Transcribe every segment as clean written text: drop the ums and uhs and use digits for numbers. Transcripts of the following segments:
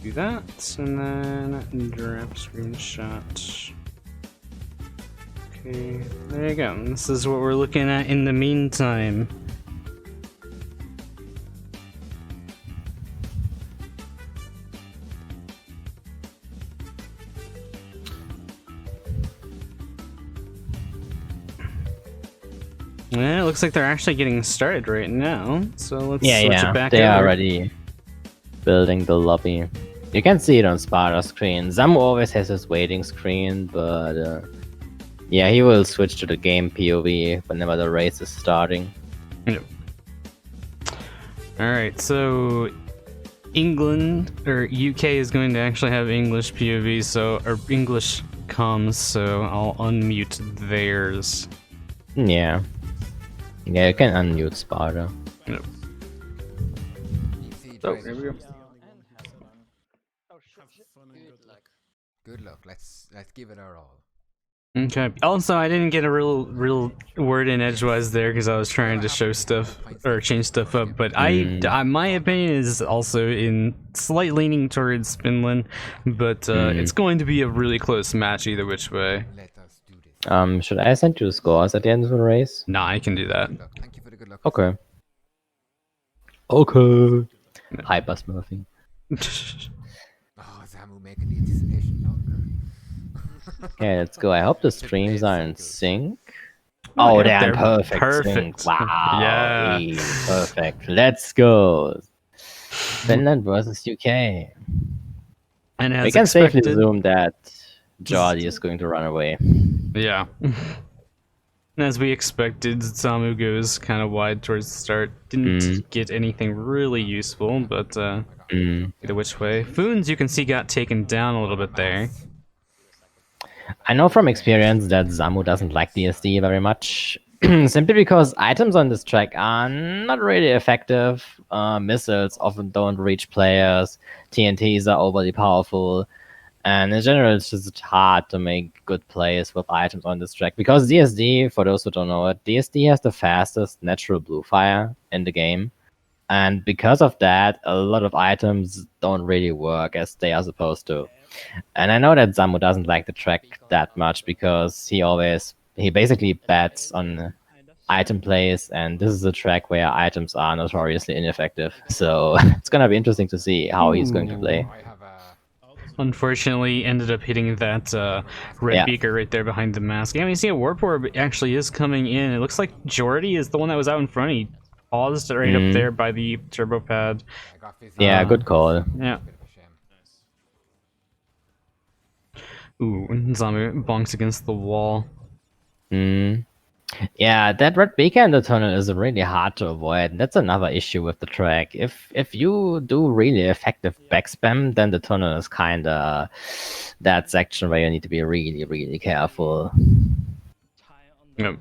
do that, and then drop screenshot. Okay, there you go. This is what we're looking at in the meantime. Yeah, it looks like they're actually getting started right now. So let's switch it back they over. are already building the lobby. You can see it on Sparda's screen. Zamu always has his waiting screen, but yeah, he will switch to the game POV whenever the race is starting. Yep. Alright, so England, or UK is going to actually have English POV, or English comms, so I'll unmute theirs. Yeah. Yeah, you can unmute Sparda. Yep. Oh, there we go. Good luck. Let's give it our all. Okay. Also, I didn't get a real word in edgewise there because I was trying to show stuff or change stuff up. But my opinion is also in slight leaning towards Finland, but it's going to be a really close match either which way. Let us do this. Should I send you the scores at the end of the race? Nah, I can do that. Thank you for the good luck. Okay. Okay. Hyper smurfing. Oh, Zamu making the anticipation longer. Okay, let's go. I hope the streams are in sync. Oh, Oh, yeah, they're in they're perfect sync. perfect. Wow. Yeah. Perfect. Let's go. Finland versus UK. And as We can safely expected, assume that Jordi is going to run away. yeah. As we expected, Zamu goes kind of wide towards the start. Didn't get anything really useful, but either which way. Fhoons, you can see, got taken down a little bit there. I know from experience that Zamu doesn't like DSD very much, simply because items on this track are not really effective. Missiles often don't reach players, TNTs are overly powerful, and in general it's just hard to make good plays with items on this track. Because DSD, for those who don't know it, DSD has the fastest natural blue fire in the game. And because of that, a lot of items don't really work as they are supposed to. And I know that Zamu doesn't like the track that much because he basically bets on item plays, and this is a track where items are notoriously ineffective. So it's gonna be interesting to see how he's going to play. Unfortunately, ended up hitting that red beaker right there behind the mask. Yeah, we see a warp orb actually is coming in. It looks like Jordi is the one that was out in front. He paused right up there by the turbo pad. Yeah, good call. Yeah. Ooh, Zamu bonks against the wall. Yeah, that red beacon in the tunnel is really hard to avoid. That's another issue with the track. If you do really effective backspam, then the tunnel is kinda that section where you need to be really, really careful. Yep.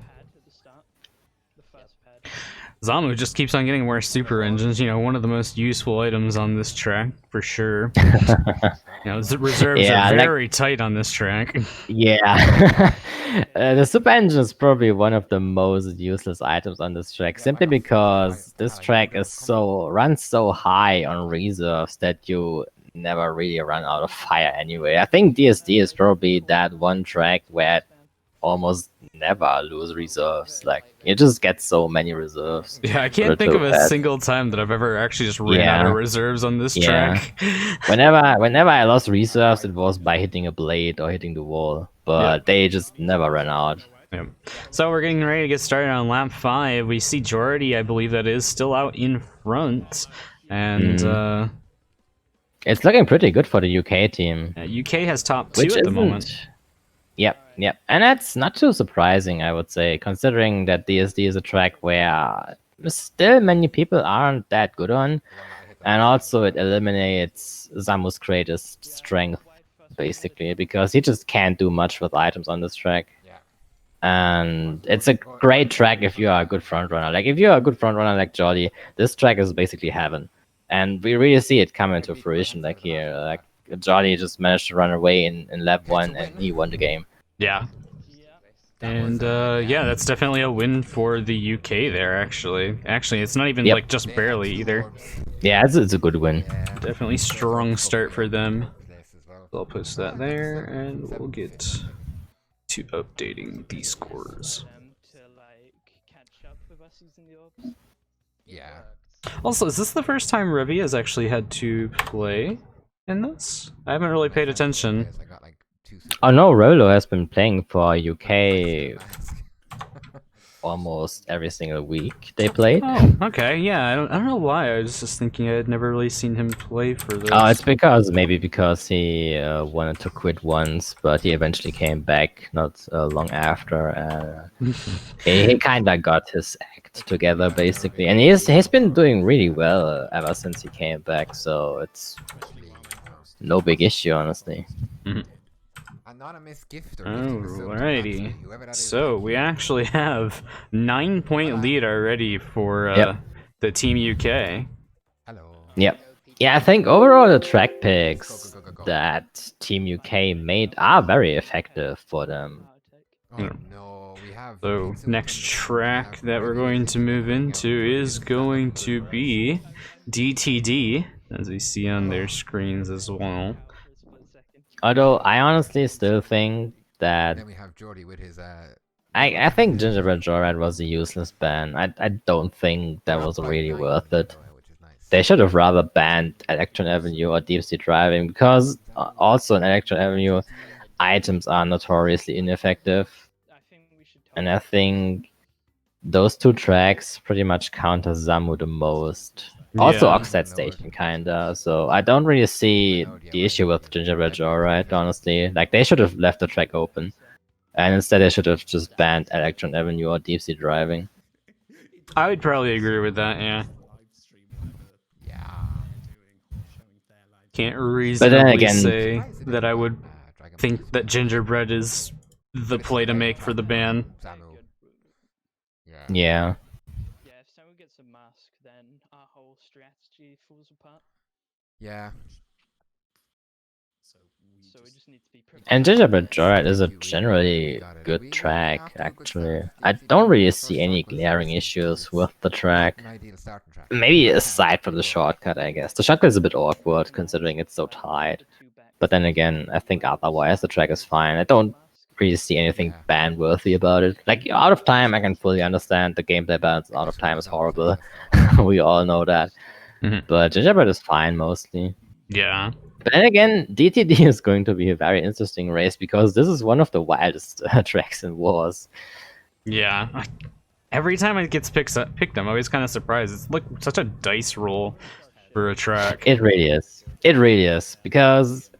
Zamu just keeps on getting more super engines, you know, one of the most useful items on this track, for sure. You know, the reserves are very tight on this track. Yeah. The super engine is probably one of the most useless items on this track, simply because this track is runs so high on reserves that you never really run out of fire anyway. I think DSD is probably that one track where it almost never lose reserves. Like, you just get so many reserves. Yeah, I can't think of a single time that I've ever actually just ran out of reserves on this track. Whenever I lost reserves, it was by hitting a blade or hitting the wall, but they just never ran out. Yep. So we're getting ready to get started on lap 5. We see Jordi, I believe that is, still out in front, and it's looking pretty good for the UK team. UK has top 2 at the moment. Yep. And that's not too surprising, I would say, considering that DSD is a track where still many people aren't that good on, and also it eliminates Zamu's greatest strength, basically, because he just can't do much with items on this track. And it's a great track if you are a good frontrunner. Like, if you're a good frontrunner like Jordi, this track is basically heaven. And we really see it come into fruition, like here. Like, Jordi just managed to run away in lap 1 and he won the game. Yeah. And yeah, that's definitely a win for the UK there. Actually, it's not even Yep. like just barely either. Yeah, it's a good win. Yeah. Definitely strong start for them. Place as well. I'll post that there, and we'll get to updating the scores. Yeah. Also, is this the first time Revi has actually had to play in this? I haven't really paid attention. I got like 2 Oh no, Rolo has been playing for UK almost every single week they played. Oh, okay, yeah. I don't know why. I was just thinking I had never really seen him play for this. Oh, it's maybe because he wanted to quit once, but he eventually came back not long after. He kind of got his act together basically, and he's been doing really well ever since he came back. So it's no big issue, honestly. Anonymous gift or gifting the sub to Alrighty. Maxi, whoever that is. So we actually have 9-point lead already for Yep. the Team UK. Hello. Yep. Yeah, I think overall the track picks that Team UK made are very effective for them. Oh no, we have. So next track that we're going to move into is going to be DTD, as we see on their screens as well. Although I honestly still think that Then we have Jordy with his I think Gingerbread Joyride was a useless ban. I don't think that was really worth it. which is nice. They should have rather banned Electron Avenue or Deep Sea Driving, because also in Electron Avenue, items are notoriously ineffective. And I think those two tracks pretty much counter Zamu the most. Also Yeah. Oxide Station, kinda. So I don't really see the issue with Gingerbread Joyride, honestly. Like, they should have left the track open. And instead they should have just banned Electron Avenue or Deep Sea Driving. I would probably agree with that, yeah. Yeah. Can't reasonably again- say that I would think that Gingerbread is the play to make for the ban. Zamu. Yeah. Yeah. Yeah, if someone gets a mask, then our whole strategy falls apart. Yeah. So we just need to be prepared. And Gingerbread Joyride is a generally good track, actually. I don't really see any glaring issues with the track. An ideal starting track. Maybe aside from the shortcut, I guess. The shortcut is a bit awkward considering it's so tight. But then again, I think otherwise the track is fine. I don't really see anything ban-worthy about it. Like, out of time, I can fully understand the gameplay balance out of time is horrible. We all know that. Mhm. But Gingerbread is fine mostly. Yeah. But then again, DTD is going to be a very interesting race because this is one of the wildest tracks in Wars. Yeah. Every time it gets picked, I'm always kind of surprised. It's like such a dice roll for a track. It really is. It really is. Because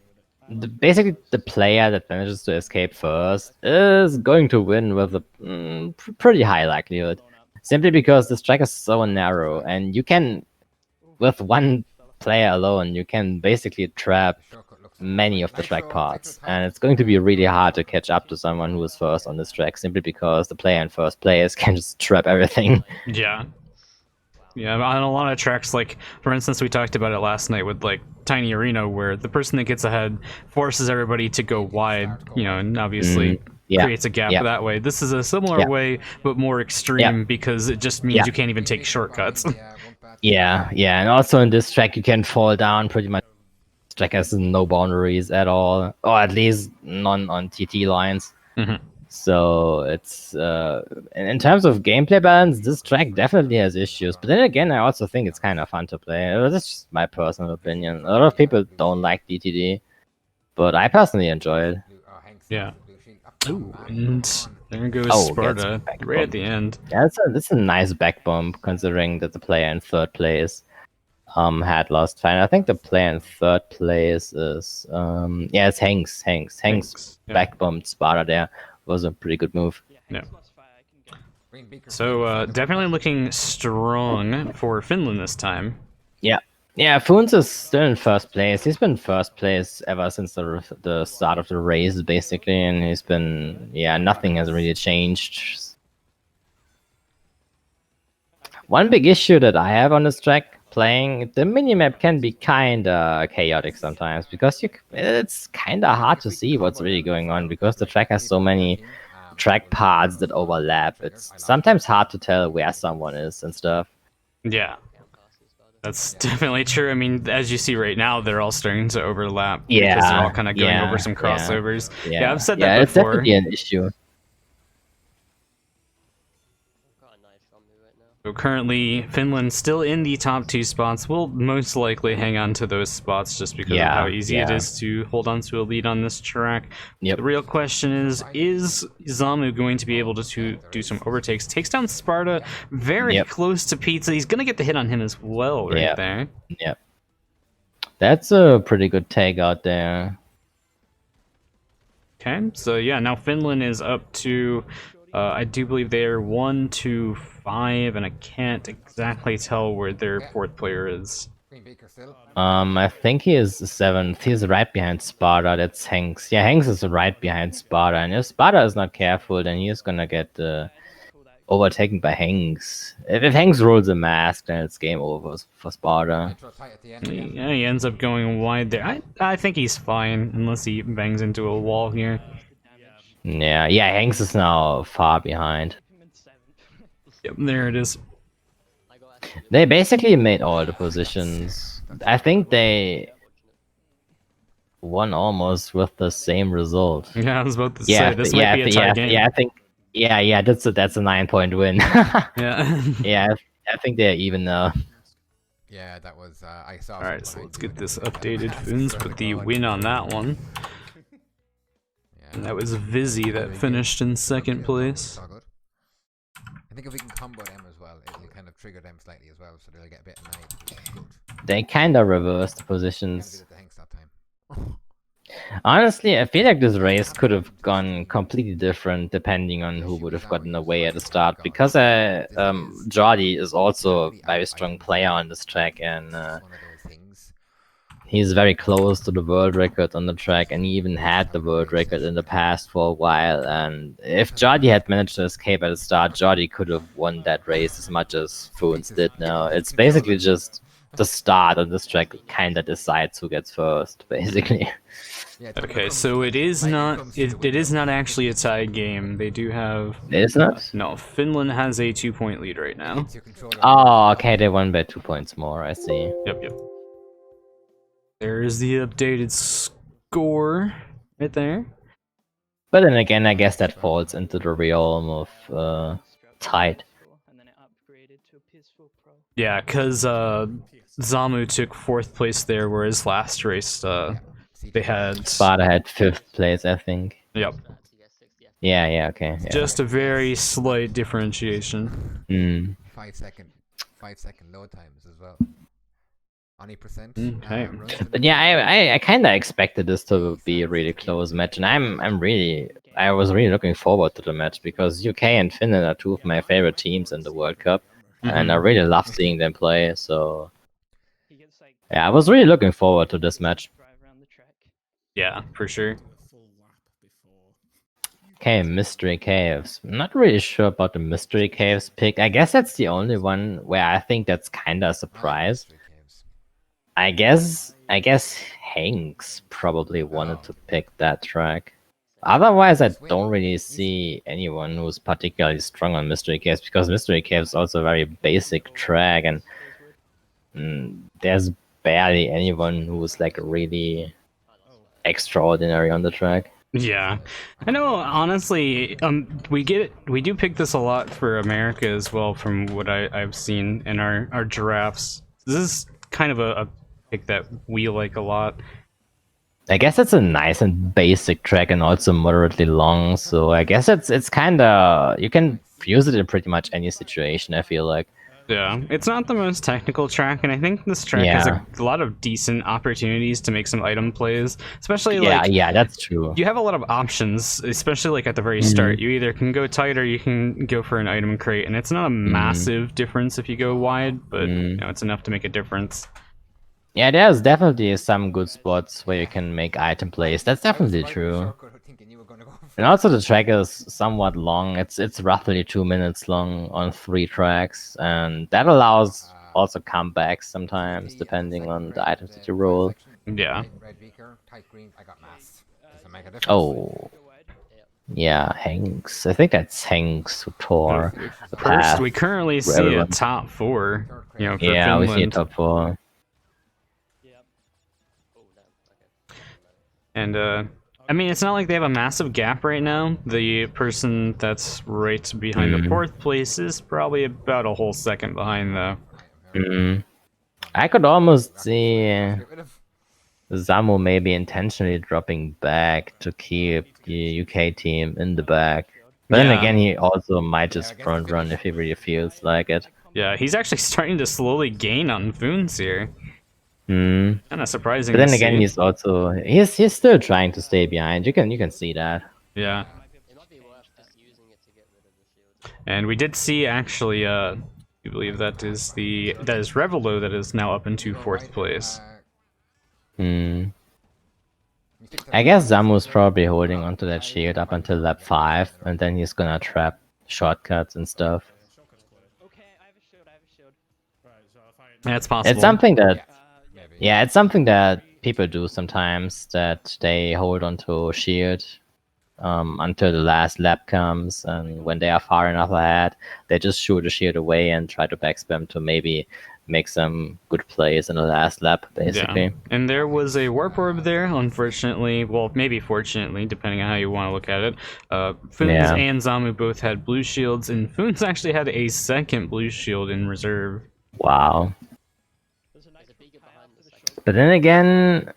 basically the player that manages to escape first is going to win with a pretty high likelihood. Simply because this track is so narrow and you can, with one player alone, you can basically trap many of the track parts, and it's going to be really hard to catch up to someone who is first on this track simply because the player in first place can just trap everything. Yeah. Yeah, on a lot of tracks, like, for instance, we talked about it last night with, like, Tiny Arena, where the person that gets ahead forces everybody to go wide, you know, and obviously Yeah. creates a gap Yeah. that way. This is a similar Yeah. way, but more extreme, because it just means Yeah. you can't even take shortcuts. Yeah, and also in this track you can fall down pretty much. This track has no boundaries at all, or at least none on TT lines. Mhm. So it's in terms of gameplay balance, this track definitely has issues. But then again, I also think it's kind of fun to play. That's just my personal opinion. A lot of people don't like DTD, but I personally enjoy it. Yeah. Ooh, and there goes Oh, Sparda, gets back right at bump. the end. Yeah, it's a nice back bump considering that the player in third place had lost time. I think the player in third place is it's Hanks. Hanks Yeah. back bumped Sparda there. Was a pretty good move. Yeah. So definitely looking strong for Finland this time. Yeah, Fhoons is still in first place. He's been first place ever since the start of the race, basically, and he's been nothing has really changed. One big issue that I have on this track playing, the minimap can be kinda chaotic sometimes because it's kinda hard to see what's really going on because the track has so many track parts that overlap. It's sometimes hard to tell where someone is and stuff. Yeah, that's definitely true. I mean, as you see right now, they're all starting to overlap because they're all kind of going over some crossovers. Yeah, I've said that it's before. definitely an issue. So currently, Finland still in the top 2 spots. Will most likely hang on to those spots just because of how easy it is to hold on to a lead on this track. Yep. The real question is Zamu going to be able to do some overtakes? Takes down Sparda very close to Pizza. He's going to get the hit on him as well right there. Yep. That's a pretty good take out there. Okay, so yeah, now Finland is up to, I do believe they're 1, 2, 5, and I can't exactly tell where their 4th player is. I think he is 7th. He's right behind Sparda. That's Hanks. Yeah, Hanks is right behind Sparda, and if Sparda is not careful, then he's gonna get overtaken by Hanks. If Hanks rolls a mask, then it's game over for Sparda. Yeah, he ends up going wide there. I think he's fine, unless he bangs into a wall here. Yeah, Hanks is now far behind. Yep, there it is. They basically made all the positions. I think they won almost with the same result. Yeah, I was about to say, this might be a tie game. I think that's a 9-point win. Yeah. I think they're even now. Yeah, that was I saw. All right, so let's get this updated. Fhoons put the win on that one. And that was Vizzy that finished in 2nd place. I think if we can combo them as well, it'll kind of trigger them slightly as well, so they'll get a bit annoyed. They kind of reversed the positions. Honestly, I feel like this race could have gone completely different depending on who would have gotten away at the start, because Jordi is also a very strong player on this track, and he's very close to the world record on the track, and he even had the world record in the past for a while. And if Jordi had managed to escape at the start, Jordi could have won that race as much as Fhoons did now. It's basically just the start of this track kind of decides who gets first, basically. Okay, so it is not it is not actually a tie game. They do have... It is not? No, Finland has a 2-point lead right now. Oh, okay, they won by 2 points more, I see. Yep. There's the updated score right there. But then again, I guess that falls into the realm of tied. Yeah, because Zamu took 4th place there, whereas last race they had... Sparda had 5th place, I think. Yep. Yeah, okay. Yeah. Just a very slight differentiation. 5 second load times as well. 20%. Okay. But yeah, I kind of expected this to be a really close match, and I was really looking forward to the match, because UK and Finland are 2 of my favorite teams in the World Cup, and I really love seeing them play. So yeah, I was really looking forward to this match. Yeah, for sure. Okay, Mystery Caves. I'm not really sure about the Mystery Caves pick. I guess that's the only one where I think that's kind of a surprise. I guess Hanks probably wanted to pick that track. Otherwise, I don't really see anyone who's particularly strong on Mystery Caves, because Mystery Caves is also a very basic track, and there's barely anyone who's like really extraordinary on the track. Yeah, I know. Honestly, we do pick this a lot for America as well, from what I've seen in our drafts. This is kind of a pick that we like a lot. I guess it's a nice and basic track, and also moderately long. So I guess it's kind of, you can use it in pretty much any situation, I feel like. Yeah, it's not the most technical track, and I think this track has a lot of decent opportunities to make some item plays, especially yeah, that's true. You have a lot of options, especially like at the very start. You either can go tight or you can go for an item crate, and it's not a massive difference if you go wide, but you know, it's enough to make a difference. Yeah, there's definitely some good spots where you can make item plays. That's definitely true. And also the track is somewhat long. It's roughly 2 minutes long on 3 tracks, and that allows also comebacks sometimes, depending on the items that you roll. Yeah. Oh. Yeah, Hanks. I think that's Hanks who tore the First, path we currently for see a everyone. top 4, you know, for Yeah, we see a Finland. top 4. Yep. And I mean, it's not like they have a massive gap right now. The person that's right behind the 4th place is probably about a whole second behind, though. I could almost see Get rid of. Zamu maybe intentionally dropping back to keep the UK team in the back. But then Yeah. again, he also might Yeah, just I guess front the run finish. if he really feels like it. Yeah, he's actually starting to slowly gain on Fhoons here. Hmm. Kind of surprising But then to again, see. he's also he's still trying to stay behind. You can see that. Yeah. It might be worth just using it to get rid of the shield. And we did see actually, I believe that is Revelo that is now up into 4th place. Hmm. I guess Zamu's probably holding onto that shield up until lap 5, and then he's gonna trap shortcuts and stuff. Okay, I have a shield. I have a shield. That's possible. It's something that, Maybe. yeah, it's something that people do sometimes, that they hold onto shield until the last lap comes, and when they are far enough ahead, they just shoot the shield away and try to backspam to maybe make some good plays in the last lap, basically. Yeah. And there was a warp orb there, unfortunately. Well, maybe fortunately, depending on how you want to look at it. Fhoons Yeah. and Zamu both had blue shields, and Fhoons actually had a second blue shield in reserve. Wow. There's a nice bigger high behind after the the side. shield. But then again,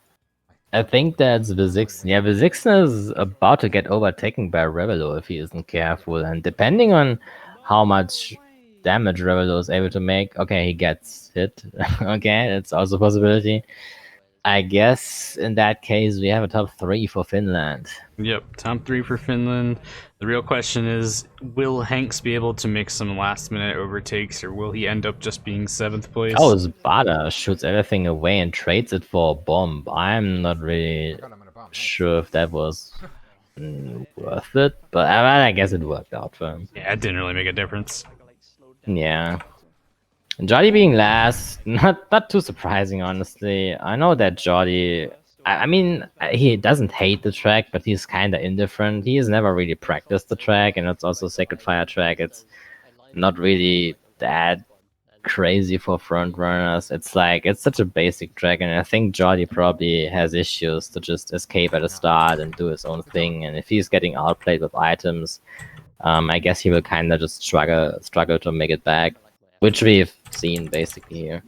I think that's Vizixen. Yeah, Vizixen is about to get overtaken by Revelo if he isn't careful. And depending on how much damage Revelo is able to make, okay, he gets hit. Okay, it's also a possibility. I guess in that case, we have a top 3 for Finland. Yep, top 3 for Finland. The real question is, will Hanks be able to make some last-minute overtakes, or will he end up just being 7th place? Oh, Sparda shoots everything away and trades it for a bomb. I'm not really Got him in a bomb. sure if that was worth it, but I guess it worked out for him. Yeah, it didn't really make a difference. Like slowed down. Yeah. Jolly being last, not too surprising, honestly. I know that Jolly, I mean, he doesn't hate the track, but he's kind of indifferent. He has never really practiced the track, and it's also Sacred Fire track. It's not really that crazy for front runners. It's like, it's such a basic track, and I think Jolly probably has issues to just escape at the start and do his own thing. And if he's getting outplayed with items, I guess he will kind of just struggle to make it back, which we've seen basically here.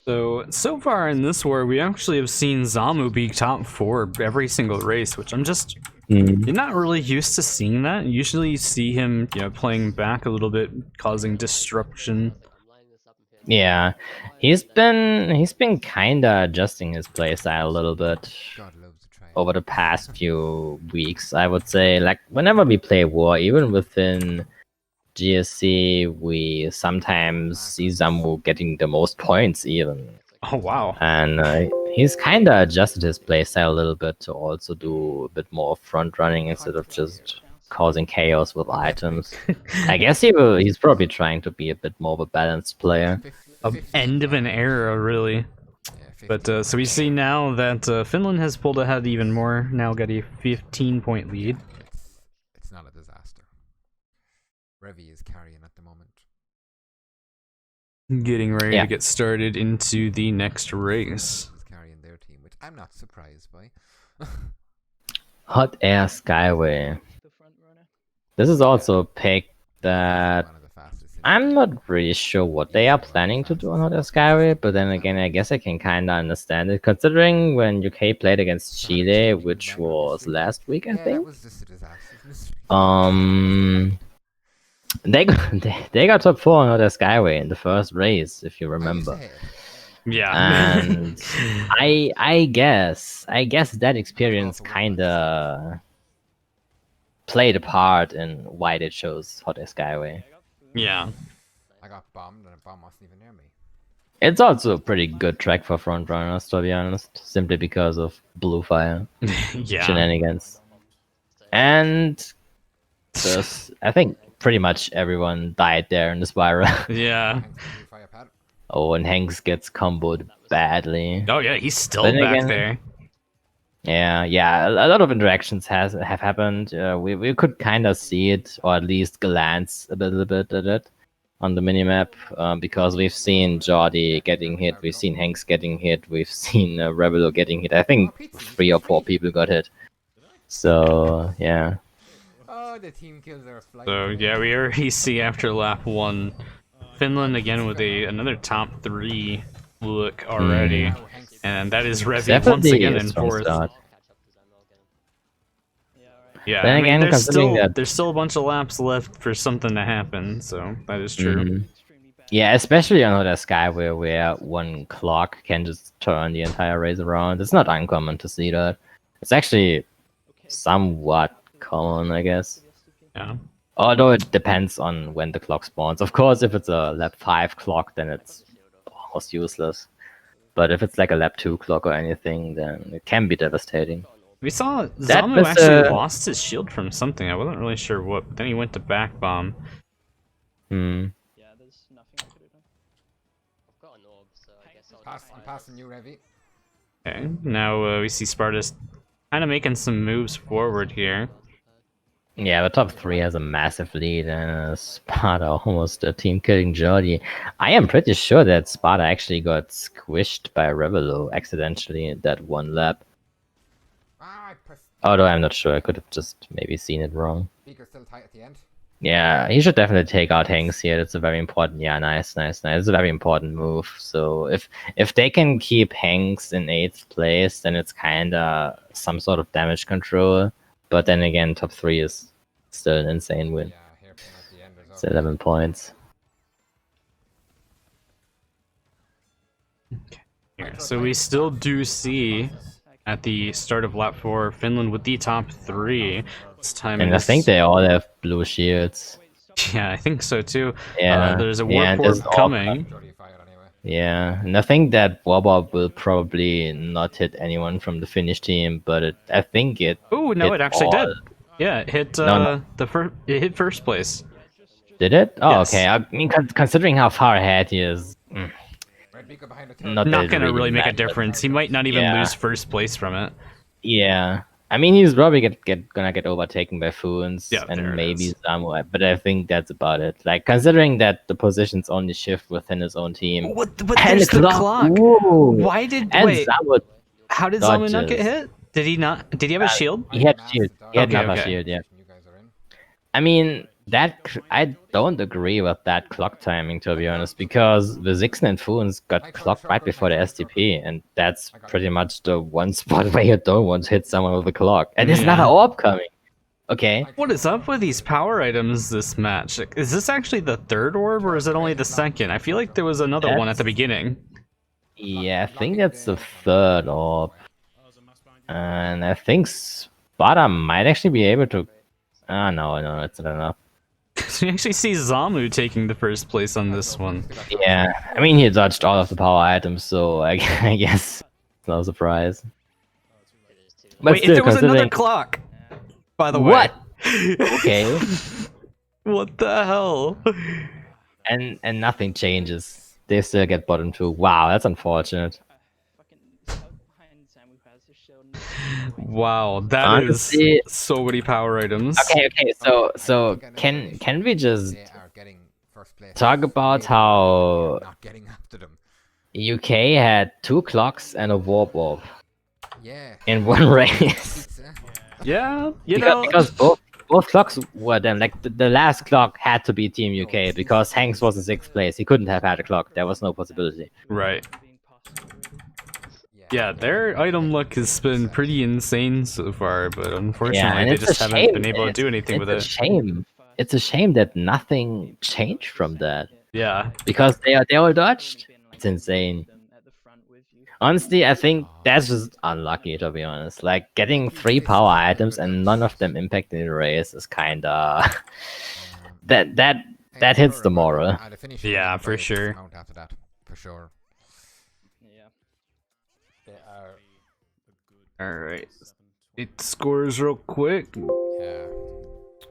So far in this war, we actually have seen Zamu be top 4 every single race, which I'm just you're not really used to seeing that. Usually you see him, you know, playing back a little bit, causing disruption. Yeah, he's been kind of adjusting his playstyle a little bit God loves a try. over the past few weeks, I would say. Like, whenever we play war, even within GSC, we sometimes see Zamu getting the most points even. Oh wow. And he's kind of adjusted his playstyle a little bit to also do a bit more front running instead of just causing chaos with items. I guess he's probably trying to be a bit more of a balanced player. End of an era, really. Yeah, But so we see now that Finland has pulled ahead even more. Now got a 15-point lead. it's not a disaster. Revi is carrying at the moment. Getting ready Yeah. to get started into the next race. He's carrying their team, which I'm not surprised by. Hot Air Skyway. The front runner. This is also a pick that One of the fastest. I'm not really sure what they are planning to do on Hot Air Skyway, but then again, I guess I can kind of understand it, considering when UK played against Chile, which was last week, I Yeah, that think. was just a disaster. They got top 4 on Hot Air Skyway in the first race, if you I used to remember. hate it. Yeah. And I guess that experience kind of played a part in why they chose Hot Air Skyway. Yeah. I got bombed and a bomb wasn't even near me. It's also a pretty good track for front runners, to be honest, simply because of blue fire Yeah. shenanigans. And I think pretty much everyone died there in the spiral. Yeah. Thanks to the blue fire pad. Oh, and Hanks gets comboed badly. Oh yeah, he's still Then back again- there. Yeah. A lot of interactions have happened. We could kind of see it, or at least glance a little bit at it on the minimap, because we've seen Jordi getting hit, we've seen Hanks getting hit, we've seen Rebelo getting hit. I think 3 or 4 people got hit. So yeah. Oh, the team kills are flying. So yeah, we already see after lap 1, Finland again with another top 3 look already, Wow, Hanks. and that is Revy Definitely once again a in strong 4th. start. Yeah, right. Yeah, Then I mean, again, there's considering that- there's still a bunch of laps left for something to happen, so that is true. Mhm. Extremely bad. Yeah, especially on the Sky where one clock can just turn the entire race around. It's not uncommon to see that. It's actually Okay. somewhat common, I guess. Yeah. Although it depends on when the clock spawns. Of course, if it's a lap 5 clock, then it's almost useless. But if it's like a lap 2 clock or anything, then it can be devastating. We saw That Zamu was, actually lost his shield from something. I wasn't really sure what, but then he went to back bomb. Hmm. Yeah, there's nothing I could have done. I've got an orb, so I guess I'll I'm passing you, Revy. Okay, now we see Sparda's kind of making some moves forward here. Yeah, the top 3 has a massive lead, and Sparda almost a team killing Jordi. I am pretty sure that Sparda actually got squished by Revelo accidentally in that one lap. Ah, I pressed. Although I'm not sure, I could have just maybe seen it wrong. Beaker's still tight at the end. Yeah, he should definitely take out Hanks here. That's a very important. Yeah, nice. It's a very important move. So if they can keep Hanks in 8th place, then it's kinda some sort of damage control. But then again, top 3 is still an insane win. Yeah, hairpin at the end as well. It's 11 points. Here. So we still do see at the start of lap 4, Finland with the top 3. This time And I is- think they all have blue shields. Yeah, I think so too. Yeah. There's a yeah, warp there's orb all- coming. Jordi fired anyway. Yeah, and I think that Bob will probably not hit anyone from the Finnish team, but I think it. Oh no, hit it actually all. did. Yeah, it hit No. it hit first place. Did it? Oh, Yes. okay. I mean, considering how far ahead he is, Red Beaker behind the turret. not that Not it gonna really make a matters. difference. He might not even Yeah. lose first place from it. Yeah, I mean, he's probably gonna get overtaken by Fhoons Yeah, there and it maybe is. Samuel, but I think that's about it. Like considering that the positions only shift within his own team. But And there's the clock. Ooh. Why did And wait? Samuel, How did Zamu not get dodges. hit? Did he not? Did he have a shield? he had shield. He had Okay, half a okay. shield. Yeah. You guys are in. I mean, I don't agree with that clock timing, to be honest, because the Zixen and Fhoons got clocked right before the STP, and that's pretty much the one spot where you don't want to hit someone with a clock. And there's Yeah. another orb coming. Okay. What is up with these power items this match? Like, is this actually the 3rd orb or is it only the 2nd? I feel like there was another one at the beginning. Yeah, I think that's the 3rd orb. And I think Sparda might actually be able to... no, it's not enough. So you actually see Zamu taking the first place on this one. Yeah, I mean, he dodged all of the power items, so I guess it's no surprise. But Wait, still, if there was another considering- clock, by the way. What? Okay. What the hell? and nothing changes. They still get bottom 2. Wow, that's unfortunate. Fucking behind Samu has his shield. Wow, that Honestly- is so many power items. Okay, so can we just They are getting first place. talk about how Not getting after them. UK had 2 clocks and a warp orb Yeah. in one race? Pizza. Yeah, you know. because both clocks were them. Like the last clock had to be Team UK because Hanks was in 6th place. He couldn't have had a clock. There was no possibility. Right. Being passed already. Yeah, their item luck has been pretty insane so far, but unfortunately Yeah, and they it's just a haven't shame. been able to do anything with It's it. a shame. It's a shame that nothing changed from that Yeah. because they all dodged. It's insane. At the front with you. Honestly, I think that's just unlucky, to be honest. Like, getting 3 power items and none of them impacting the race is kinda... that hits the moral. Yeah, for sure. After that, for sure. Yeah. Alright. It scores real quick. Yeah.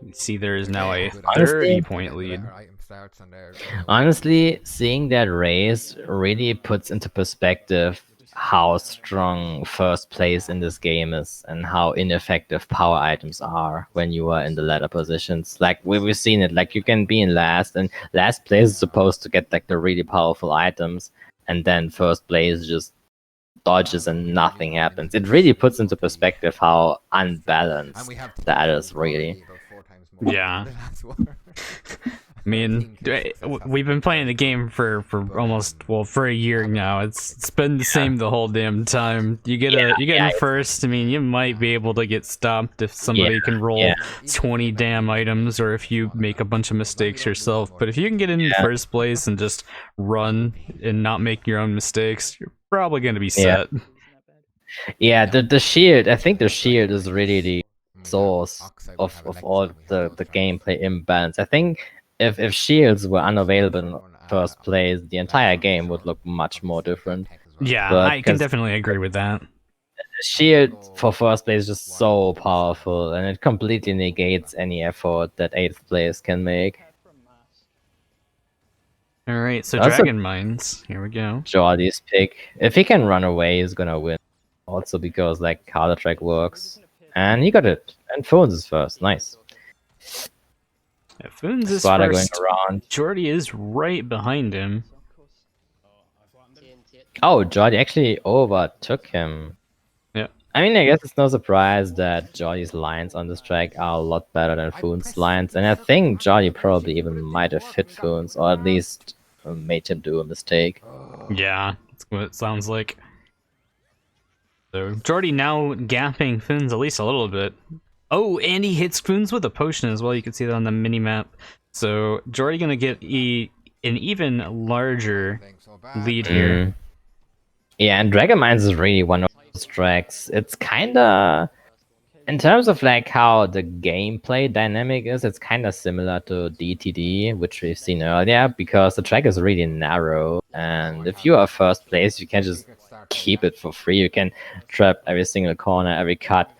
You see there is now a Good 30-point lead. Better item starts on there. Honestly, seeing that race really puts into perspective how strong first place in this game is and how ineffective power items are when you are in the latter positions. Like we've seen it, like you can be in last, and last place is supposed to get like the really powerful items, and then first place just dodges and nothing happens. It really puts into perspective how And unbalanced we have that team is, really. about 4 times more Yeah. than the last war. I mean, we've been playing the game for almost, well, for a year now. It's been the same the whole damn time. You get in first. I mean, you might be able to get stopped if somebody can roll 20 damn items, or if you make a bunch of mistakes yourself. But if you can get in first place and just run and not make your own mistakes, you're probably gonna be set. Yeah, the shield. I think the shield is really the source of all the gameplay imbalance. I think if shields were unavailable in first place, the entire game would look much more different. Yeah, But I can 'cause definitely agree with that. the shield for first place is just so powerful, and it completely negates any effort that 8th place can make. All right, so Also- Dragon Mines. Here we go. Jordy's pick. If he can run away, he's gonna win. Also because like counter track works, and he got it. And Fhoons is first. Nice. Yeah, Fhoons is Sparda going first. around. Jordy is right behind him. Oh, Jordy actually overtook him. Yeah. I mean, I guess it's no surprise that Jordy's lines on this track are a lot better than Fhoons' lines, and I think Jordy probably even might have hit Fhoons, or at least made him do a mistake. Yeah, that's what it sounds like. So Jordy now gapping Fhoons at least a little bit. Oh, and he hits Fhoons with a potion as well. You can see that on the mini map. So Jordy gonna get an even larger lead here. Mm. Yeah, and Dragon Mines is really one of those tracks. It's kinda, in terms of like how the gameplay dynamic is, it's kinda similar to DTD, which we've seen earlier, because the track is really narrow, and if you are first place, you can just keep it for free. You can trap every single corner, every cut.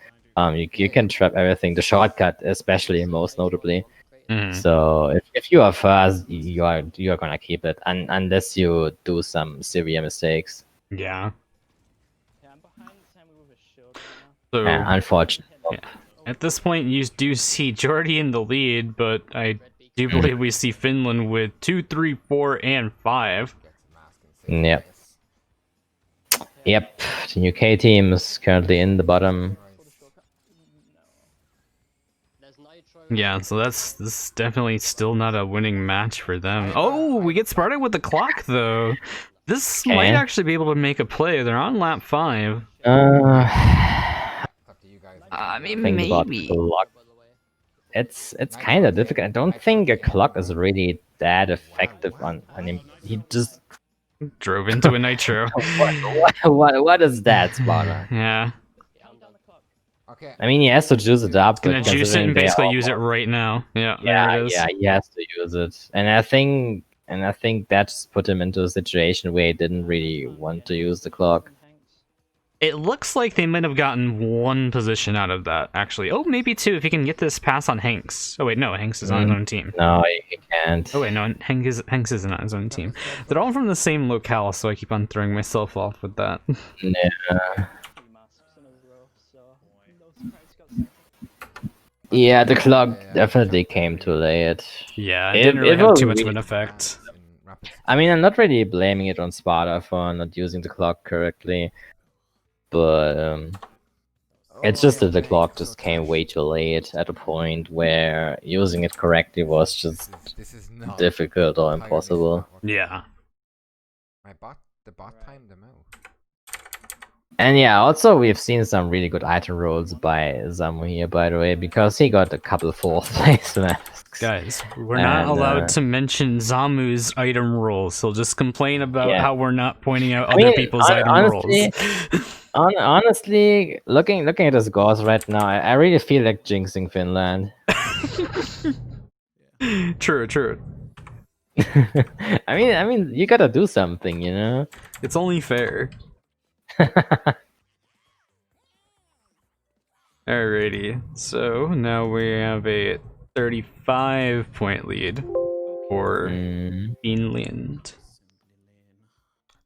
You can trap everything, the shortcut especially, most notably. So if you are first, you are gonna keep it, unless you do some severe mistakes. Yeah. So, So Unfortunately. yeah. At this point, you do see Jordy in the lead, but I do believe we see Finland with 2, 3, 4, and 5. Yep. Yep. The UK team is currently in the bottom. Yeah, so this is definitely still not a winning match for them. Oh, we get Sparda with the clock though. This might actually be able to make a play. They're on lap 5. I mean, Think about maybe. clock. It's kind of difficult. I don't think a clock is really that effective on him. He just Drove into a nitro. what is that, Sparda? Yeah. Okay. I mean, he has to juice it up. Gonna but juice it considering and they basically are use it all- right now. Yeah, Yeah, there it is. yeah, he has to use it, and I think that's put him into a situation where he didn't really want to use the clock. It looks like they might have gotten one position out of that, actually. Oh, maybe two, if he can get this pass on Hanks. Oh, wait, no, Hanks is on his own team. No, he can't. Oh, wait, no, Hanks isn't on his own team. They're all from the same locale, so I keep on throwing myself off with that. Yeah. Yeah, the clock definitely came too late. Yeah, it It- didn't really it have was too much of really an effect. I mean, I'm not really blaming it on Sparta for not using the clock correctly, but it's just that the clock just came way too late at a point where using it correctly was just This is not difficult or entirely impossible. not working. Yeah. The bot timed them out. And yeah, also we've seen some really good item rolls by Zamu here, by the way, because he got a couple 4th place masks. Guys, we're not And, allowed to mention Zamu's item rolls. He'll just complain about Yeah. how we're not pointing out I other mean, people's item honestly- rolls. Honestly, looking at the scores right now, I really feel like jinxing Finland. True. I mean, you gotta do something, you know. It's only fair. Alrighty, so now we have a 35-point lead for Mm. Finland.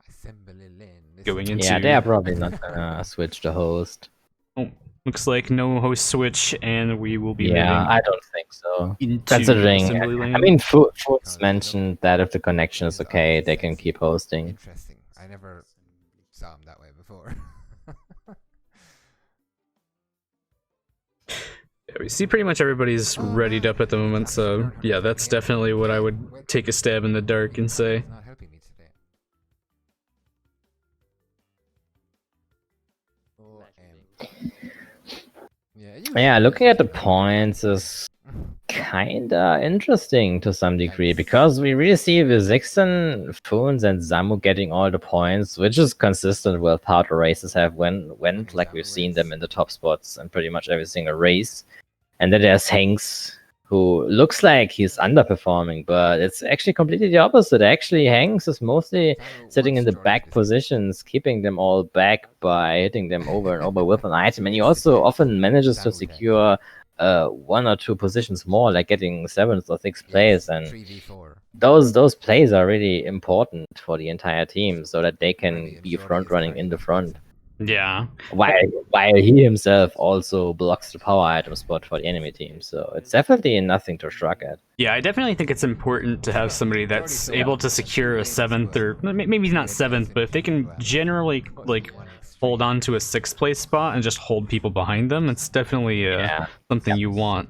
Assembly Lane. going into. Yeah, they are probably not gonna switch the host. Oh, looks like no host switch, and we will be Yeah, moving I don't think so. into Considering, assembly lane. I mean, Fhoons mentioned that if the connection is okay, they can keep hosting. Interesting. I never saw him that way before. Yeah, we see pretty much everybody's readied up at the moment, so yeah, that's definitely what I would take a stab in the dark and say. It's not helping me today. Yeah, looking at the points is kinda interesting to some degree, because we really see the Zixon, Fhoons, and Zamu getting all the points, which is consistent with how the races have went, like we've seen them in the top spots in pretty much every single race. And then there's Hanks, who looks like he's underperforming, but it's actually completely the opposite. Actually, Hanks is mostly sitting in the back positions, keeping them all back by hitting them over and over with an item, and he also often manages to secure 1 or 2 positions more, like getting 7th or 6th place, and 3v4. those plays are really important for the entire team, so that they can be front running in the front. Yeah. While he himself also blocks the power item spot for the enemy team, so it's definitely nothing to shrug at. Yeah, I definitely think it's important to have somebody that's able to secure a 7th, or maybe not 7th, but if they can generally like hold on to a 6th place spot and just hold people behind them, it's definitely something you want.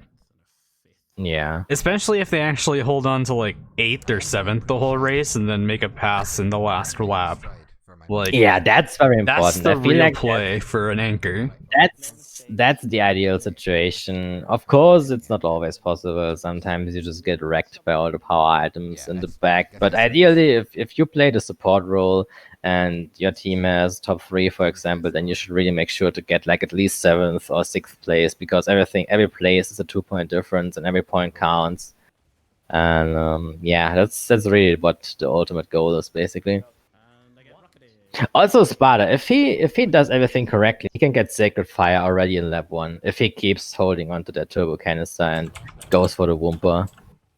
Yeah. Especially if they actually hold on to like 8th or 7th the whole race and then make a pass in the last lap. Like, Yeah, that's very important. that's the I feel real like play for an anchor. that's the ideal situation. Of course, it's not always possible. Sometimes you just get wrecked by all the power items in the back. But ideally, if you play the support role and your team has top 3, for example, then you should really make sure to get like at least 7th or 6th place, because every place is a 2-point difference and every point counts. And yeah, that's really what the ultimate goal is, basically. Also, Sparda, if he does everything correctly, he can get Sacred Fire already in lap 1 if he keeps holding onto that turbo canister and goes for the Wumper,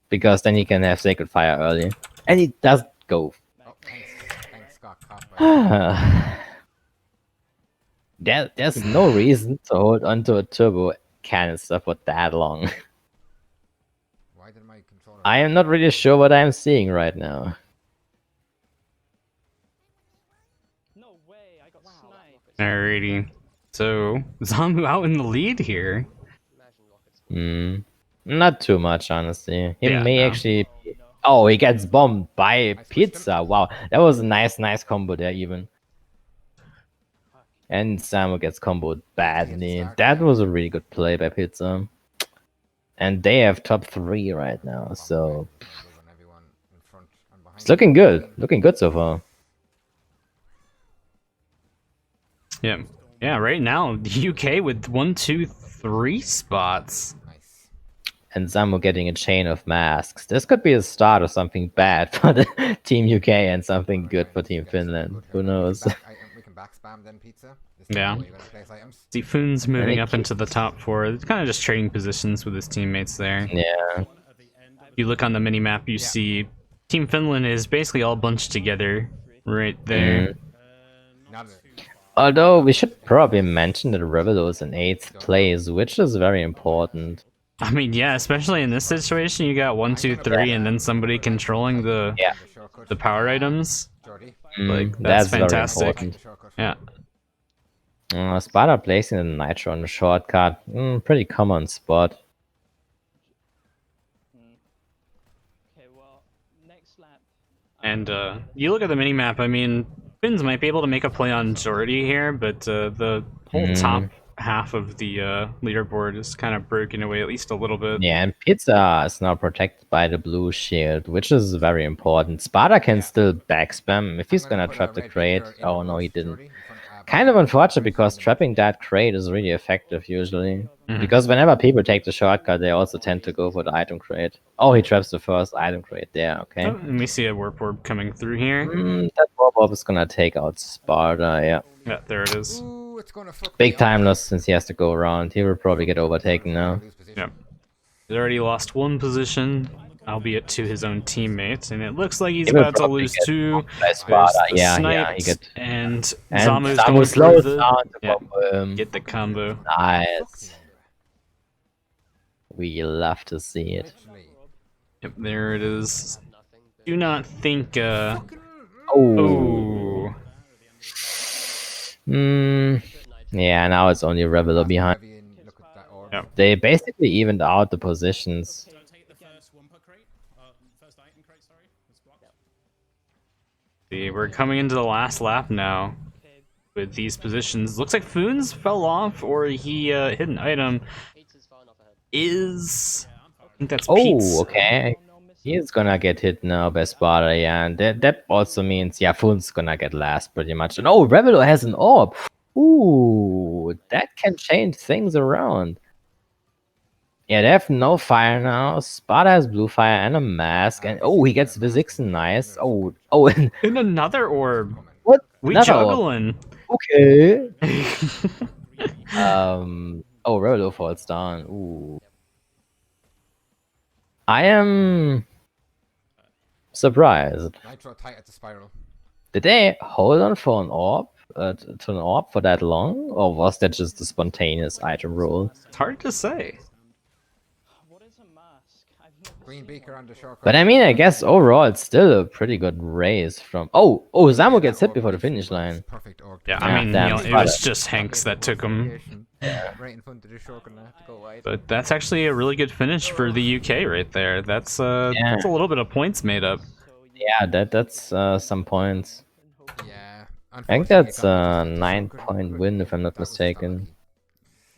because then he can have Sacred Fire early, and he doesn't go. Oh, thanks got caught by There's no reason to hold onto a turbo canister for that long. Why did my controller I am not really sure what I'm seeing right now. No way, I got sniped. Alrighty. So, Zamu out in the lead here. Hmm. Not too much, honestly. He Yeah, may no. actually. Oh, he gets bombed by Pizza. Wow, that was a nice combo there, even. And Samu gets comboed badly. That was a really good play by Pizza. And they have top 3 right now, so it's looking good. Looking good so far. Yeah. Yeah, right now, the UK with 1, 2, 3 spots. Nice. And Zamu getting a chain of masks. This could be a start of something bad for the Team UK and something good for Team Finland. Who knows? We can back spam then, Pizza. Yeah. You're gonna place items. See Fhoons moving up into the top 4. It's kind of just trading positions with his teammates there. Yeah. If you look on the minimap, you see Team Finland is basically all bunched together right there. Now Although we should probably mention that Revelo is in 8th place, which is very important. I mean, yeah, especially in this situation, you got 1, 2, 3, and then somebody controlling the power items. Like, that's fantastic. Very important. Yeah. Sparda placing the Nitro on the shortcut. Pretty common spot. Okay, well, next lap. And you look at the minimap, I mean, Finns might be able to make a play on Jordy here, but the whole top half of the leaderboard is kind of broken away at least a little bit. Yeah, and Pizza is now protected by the blue shield, which is very important. Sparda can still backspam if he's gonna trap the crate. Oh no, he didn't. Kind of unfortunate, because trapping that crate is really effective usually. Because whenever people take the shortcut, they also tend to go for the item crate. Oh, he traps the first item crate there, okay. Oh, and we see a warp orb coming through here. That warp orb is gonna take out Sparda, yeah. Yeah, there it is. Ooh, it's gonna fuck Big me time up. loss since he has to go around. He will probably get overtaken now. Lose position. Yeah. He's already lost 1 position. albeit to his own teammates, and it looks like he's He will about to probably lose get two. by Sparda. There's the Yeah, snipe, he get. and And Zamu's Zamu going for slows the down to yeah, combo him. get the combo. Nice. We love to see it. Literally. Yep, there it is. Nothing. Do not think. Oh. Oh. Yeah, now it's only Revelo behind. Look at that orb. Yep. They basically evened out the positions. See, we're coming into the last lap now with these positions. Looks like Fhoons fell off, or he hit an item. Pizza's far enough ahead. I think that's Pete's. Oh, okay. He's gonna get hit now by Sparda, yeah, and that also means, yeah, Fhoons gonna get last pretty much. And oh, Revelo has an orb. Ooh, that can change things around. Yeah, they have no fire now. Sparda has blue fire and a mask, and oh, he gets Vizixen, nice. Oh, and In another orb. what? We Another orb. juggling. Okay. Oh, Revelo falls down. Ooh. I am surprised. Nitro tight at the spiral. Did they hold on for an orb, to an orb for that long, or was that just a spontaneous item roll? It's hard to say. What is a mask? I've never Green seen beaker one. on the shortcut. But I mean, I guess overall it's still a pretty good race from. Oh, Zamu gets hit before the finish line. Perfect orb. Yeah, Yeah, I mean, damn, it was Sparda. just Hanks that took him. Right in front of the shortcut and I have to go wide. But that's actually a really good finish for the UK right there. That's a little bit of points made up. So you Yeah, that's some points. can hope Yeah. I think unfortunately, that's it got a into the 9-point shortcut, win, but if I'm not that was just unlucky. mistaken.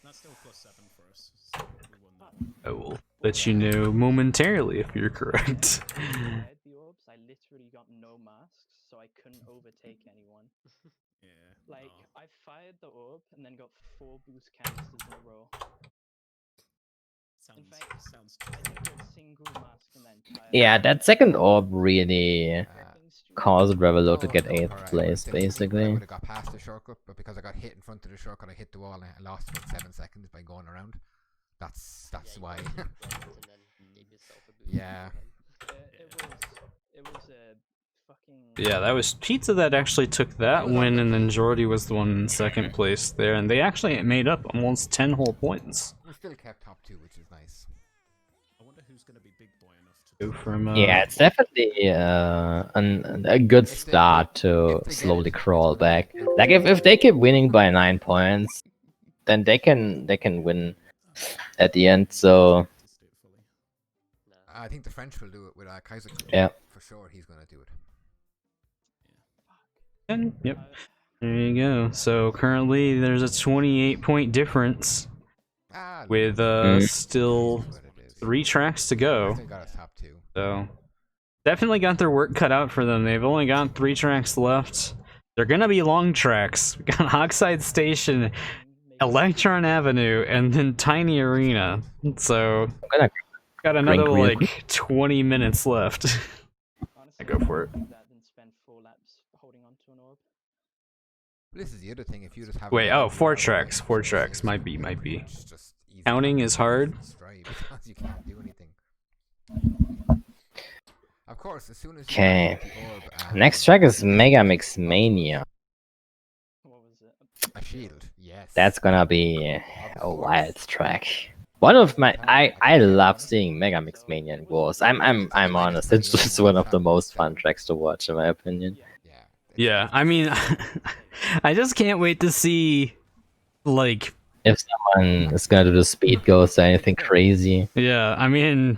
That's still +7 for us. So we won that. I will let you know momentarily if you're correct. fired the orbs, I literally got no masks, so I couldn't overtake anyone. Yeah. Like, no. I fired the orb and then got 4 boost canisters in a row. In fact, Sounds I did a single mask and then fired Yeah, it. that second orb really Fucking stupid. caused Revelo to Oh, get no, 8th alright, I place, would've I basically. would have got past the shortcut, but because I got hit in front of the shortcut, I hit the wall and I lost about 7 seconds by going around. That's why. And then give yourself a boost. Yeah. It was a fucking. Yeah, that was Pizza that actually took that win, and then Jordy was the one in second place there, and they actually made up almost 10 whole points. We still kept top 2, which is nice. I wonder who's going to be big boy enough to Go from Yeah, it's definitely a good start to slowly crawl back. Like if they keep winning by 9 points, then they can win at the end. So just do it fully. Nah. I think the French will do it with Kaiser. Yeah. For sure, he's gonna do it. And, yep. There you go. So currently there's a 28-point difference Ah, look, with still that's what it is. 3 tracks to go. Still got us top 2. So definitely got their work cut out for them. They've only got 3 tracks left. They're gonna be long tracks. We got Oxide Station, Electron Avenue, and then Tiny Arena. So I'm gonna got another Green. like 20 minutes left. Honestly, go for it. I'd rather than spend 4 laps holding on to an orb. This is the other thing. If you just have Wait, a- oh, 4 tracks. 4 tracks. Might be. It's just easy. Counting is hard. Stride because you can't do anything. Of course, as soon as you Okay. get the orb, Next track is Mega Mix Mania. What was it? a shield. Yes. That's gonna be Of a course. wild track. One of my I love seeing Mega Mix Mania in Wars. I'm honest. It's just one of the most fun tracks to watch, in my opinion. Yeah. Yeah, I mean, I just can't wait to see, like, If someone is gonna do the speed ghost or anything crazy. yeah, I mean,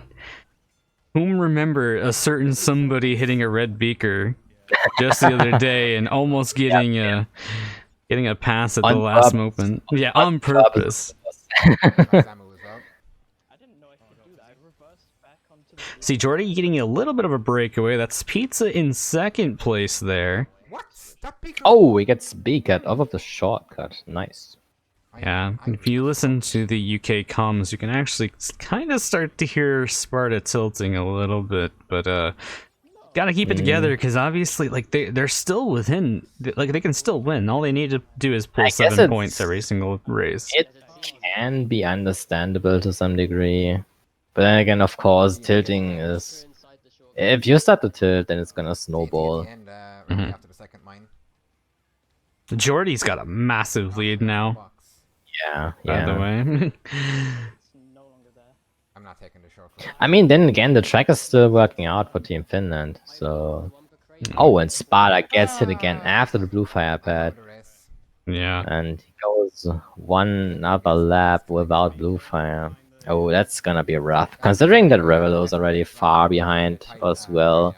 whom remember a certain somebody hitting a red beaker just the other day and almost getting a pass at the On last purpose. moment. Yeah, on purpose. Samu as well. I didn't know I could do that. I reversed back onto the. See, Jordy getting a little bit of a breakaway. That's Pizza in second place there. What? That big. Oh, he gets B cut off of the shortcut. Nice. Yeah, if you listen to the UK comms, you can actually kind of start to hear Sparta tilting a little bit, but gotta keep it together because obviously, like they're still within, like they can still win. All they need to do is pull I guess 7 it's- points every single race. It can be understandable to some degree. But then again, of course, tilting is... Inside the short If you start to tilt, then it's gonna CT snowball. at the end, right after the second mine. Jordy's got a massive lead now, Box. Yeah, by the yeah. way. It's no longer there. I'm not taking the shortcut. I mean, then again, the track is still working out for Team Finland, so... Oh, and Sparda gets hit again after the blue fire pad. The race. Yeah. And he goes one other lap without blue fire. Oh, that's gonna be rough. Considering that Revelo's already far behind as well.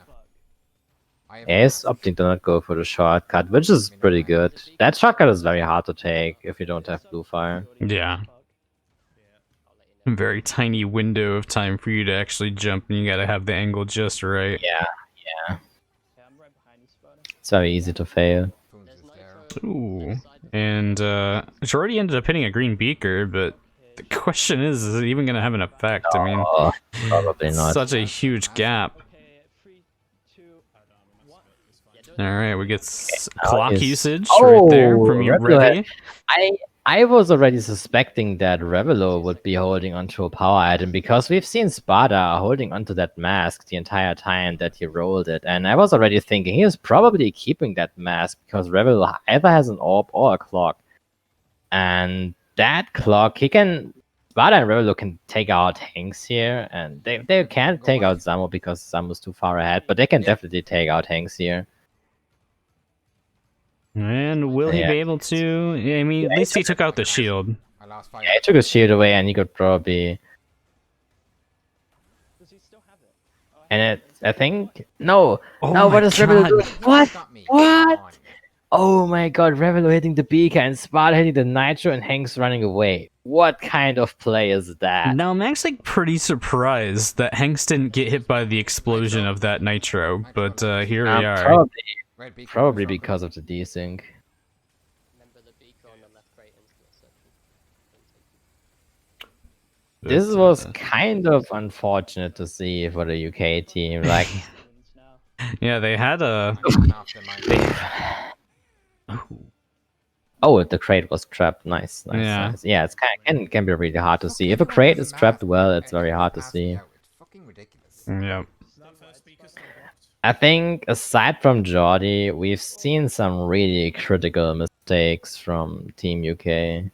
I have Ace opting to not go for the shortcut, which is pretty good. That shortcut is very hard to take if you don't have blue fire. Yeah. Very tiny window of time for you to actually jump, and you gotta have the angle just right. Yeah, Yeah, I'm right behind you, Sparda. it's very easy to fail. Fhoons is there. Ooh. And Jordy ended up hitting a green beaker, but the question is it even gonna have an effect? I mean, Oh, probably it's not. such a huge gap. Okay, 3, 2, 1. Alright, we get Now clock is- usage right there Oh, from you, Revelo Revy. I was already suspecting that Revelo would be holding onto a power item because we've seen Sparda holding onto that mask the entire time that he rolled it, and I was already thinking he is probably keeping that mask because Revelo either has an orb or a clock, and that clock Sparda and Revelo can take out Hanks here, and they can't take out Zamo because Zamo's too far ahead, but they can definitely take out Hanks here. And will he Yeah. be able to? I mean, at least he took out the shield. I lost 5. Yeah, he took his shield away, and he could probably. Does he still have it? Oh, And I think no, Oh no. my What does Revelo do? God. What? Got me. What? Come on. Oh my God! Revelo hitting the beaker and Sparta hitting the nitro and Hanks running away. What kind of play is that? Now, I'm actually pretty surprised that Hanks didn't get hit by the explosion of that nitro, but here we are. Red beacon Probably was shortcut. because of the desync. Remember the beaker on the left crate intercept section. This But, was kind of unfortunate to see for the UK team. Like, Fhoons now. yeah, they had a. I'm going after mine. oh, the crate was trapped. Nice, nice. Yeah. Nice. Yeah, it's can be really hard to see. If a crate is trapped well, it's very hard to see. It's fucking ridiculous. Yeah. The first speaker still blocked. I think aside from Jordy, we've seen some really critical mistakes from Team UK.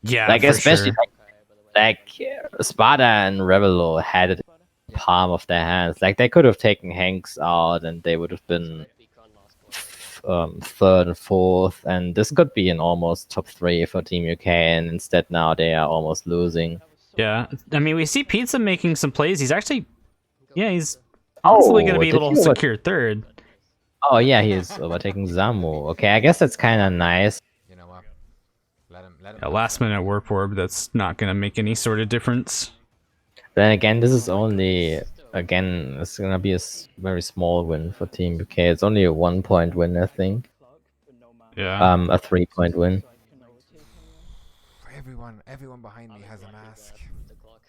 Yeah, Like for especially sure. like Sparta and Revelo had it in the palm of their hands. Like they could have taken Hanks out and they would have been Beacon last one. third and fourth, and this could be an almost top 3 for Team UK. And instead now they are almost losing. Yeah, I mean, we see Pizza making some plays. He's actually, yeah, he's possibly going to be did able he to over- secure third. Oh yeah, he's overtaking Zamu. Okay, I guess that's kind of nice. You know what? Let him. A last minute warp orb that's not going to make any sort of difference. Then again, this is only it's gonna be a very small win for Team UK. It's only a 1-point win, I think. Clock, but no map. Yeah. A 3-point win. So I can overtake anyone. Everyone behind me has a mask. The clock.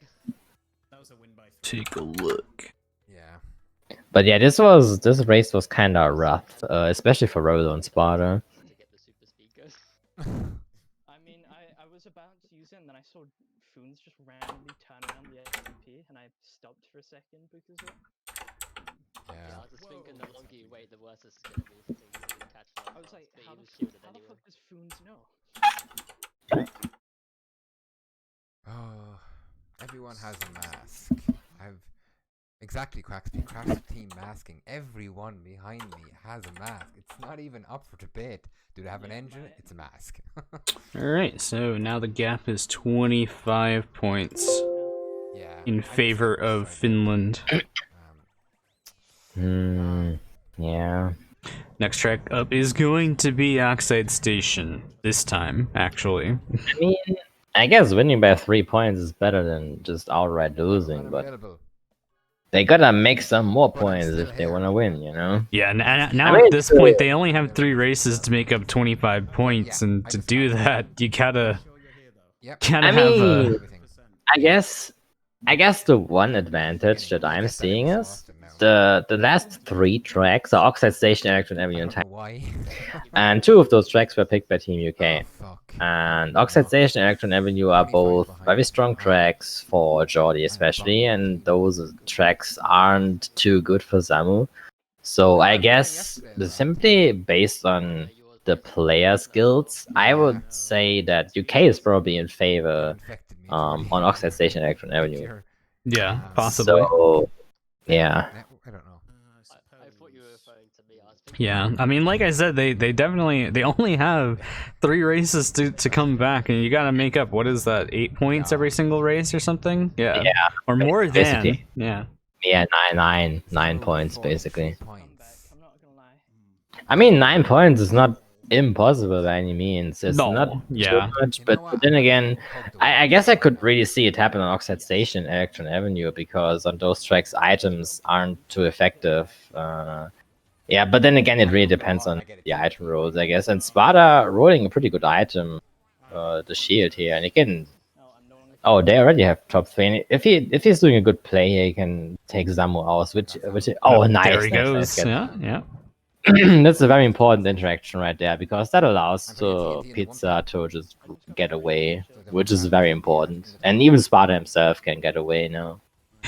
That was a win by 3. Take a look. Yeah. But yeah, this race was kind of rough, especially for Rolo and Sparta. To get the super speakers. I mean, I was about to use it, and then I saw Fhoons just randomly turning on the SMP, and I stopped for a second because of it. Yeah, Yeah. I was just thinking the longer you wait, the worse it's gonna be for things to catch them. I was like, but how he the, was shielded how the anyway. fuck does Fhoons know? Oh, everyone has a mask. I've exactly Cracksby. Crack's team masking. Everyone behind me has a mask. It's not even up for debate. Do they have an engine? It's a mask. Alright, so now the gap is 25 points Yeah. in favor of Finland. Yeah. Next track up is going to be Oxide Station. This time, actually. I mean, I guess winning by 3 points is better than just outright losing, but Unavailable. they gotta make some more points still if they here. want to win, you know? Yeah, now I mean, at this point, they only have 3 races to make up 25 points, Yeah, and I to just do found that, you gotta, Sure you're here though. Yep. gotta I have mean- Everything. I guess the one advantage that I'm seeing is the last 3 tracks are Oxide Station, Electron Avenue, I and don't Time. know why. And 2 of those tracks were picked by Team UK. Oh, fuck. And Oxide Station and Electron Avenue are 25 both behind. very strong tracks for Jordi especially, and those tracks aren't too good for Zamu. So I guess simply based on the player skills, I would say that UK is probably in favor Infected me, on Jordy. Oxide Station and Electron Avenue. You're- Yeah, possibly. So yeah. I don't know. I thought you were referring to me. I was thinking Yeah, I mean, like I said, they definitely they only have 3 races to come back, and you got to make up what is that 8 points every single race or something? Yeah, Yeah, or more than. basically. Yeah, Yeah, 9 points basically. Points. I'm not gonna lie. I mean, 9 points is not impossible by any means. It's No, not yeah. too much, You know but what? then again, Hugged away. I guess I could really see it happen on Oxide Station, Electron Avenue, because on those tracks, items aren't too effective. Yeah, but then again, it really depends on the item rolls, I guess. And Sparda rolling a pretty good item, the shield here, and he can. No, I'm no longer. Oh, they already have top 3. And if he's doing a good play, he can take Zamu out. Which oh, nice. there he nice, goes. nice, Yeah, yeah. That's a very important interaction right there, because that allows I'm to pretty Pizza to just get away, which is very important. And even Sparta himself can get away now.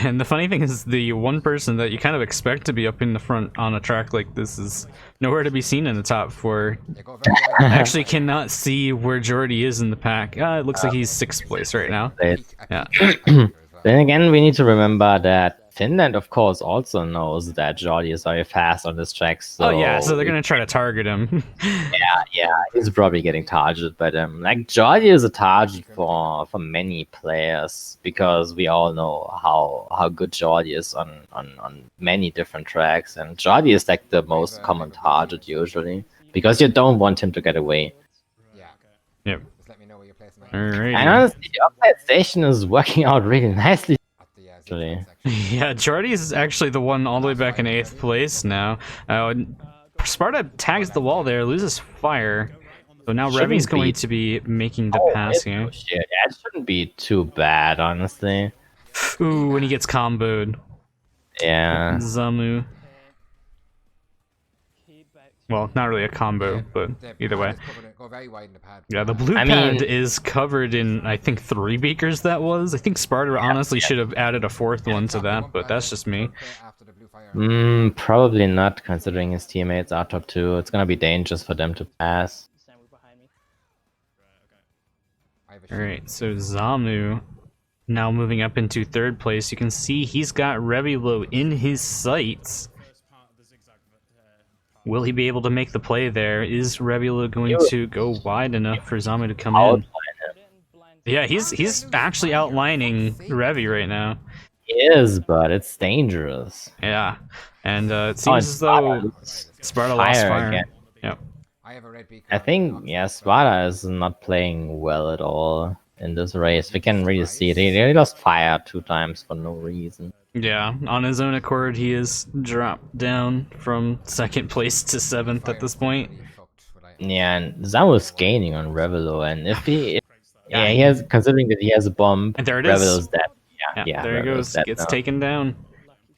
And the funny thing is, the one person that you kind of expect to be up in the front on a track like this is nowhere to be seen in the top 4. Yeah, go very wide. I actually cannot see where Jordy is in the pack. It looks like he's 6th place right now. Yeah. Then again, we need to remember that Finland, of course, also knows that Jordi is very fast on this track. So Oh yeah, so they're gonna try to target him. yeah, he's probably getting targeted by them. Like Jordi is a target for many players, because we all know how good Jordi is on many different tracks, and Jordi is like the most common target usually, because you don't want him to get away. Yeah. Yep. Just let me know where you're placing Alright. And honestly, the Oxide Station is working out really nicely. at the Actually. section. Yeah, Jordy is actually the one all the way back in 8th place now. Sparta tags the wall there, loses fire. So now Shouldn't Revy's be. going to be making the pass here. Oh, shit. Yeah, it shouldn't be too bad, honestly. Ooh, when he gets comboed. Yeah. Zamu. Well, not really a combo, but The either pad way. is covered go very wide in the pad. Yeah, the blue I pad mean- is covered in, I think, 3 beakers that was. I think Sparta honestly should have added a 4th one to that, but that's just me. After the blue fire. Probably not, considering his teammates are top 2. It's gonna be dangerous for them to pass. Stand behind me. I have a shield. Alright, so Zamu now moving up into 3rd place. You can see he's got Revulo in his sights. First part of the zigzag part. Will he be able to make the play there? Is Revulo going to go wide enough for Zamu to come Outline in? him. Didn't blind. Yeah, he's actually outlining Revy right now. He is, but it's dangerous. Yeah, and it Oh, and seems as though Sparta Sparta lost fire. again. Yep. I have a red beacon. I think, yeah, Sparta is not playing well at all in this race. We can really see it. He lost fire 2 times for no reason. Yeah, on his own accord, he is dropped down from 2nd place to 7th at this point. Yeah, and Zamu's gaining on Revelo, and if he... Yeah, he has, considering that he has a bomb, And there it is. Revelo's dead. Yeah, there he Revelo's goes. dead Gets now. taken down. Lucky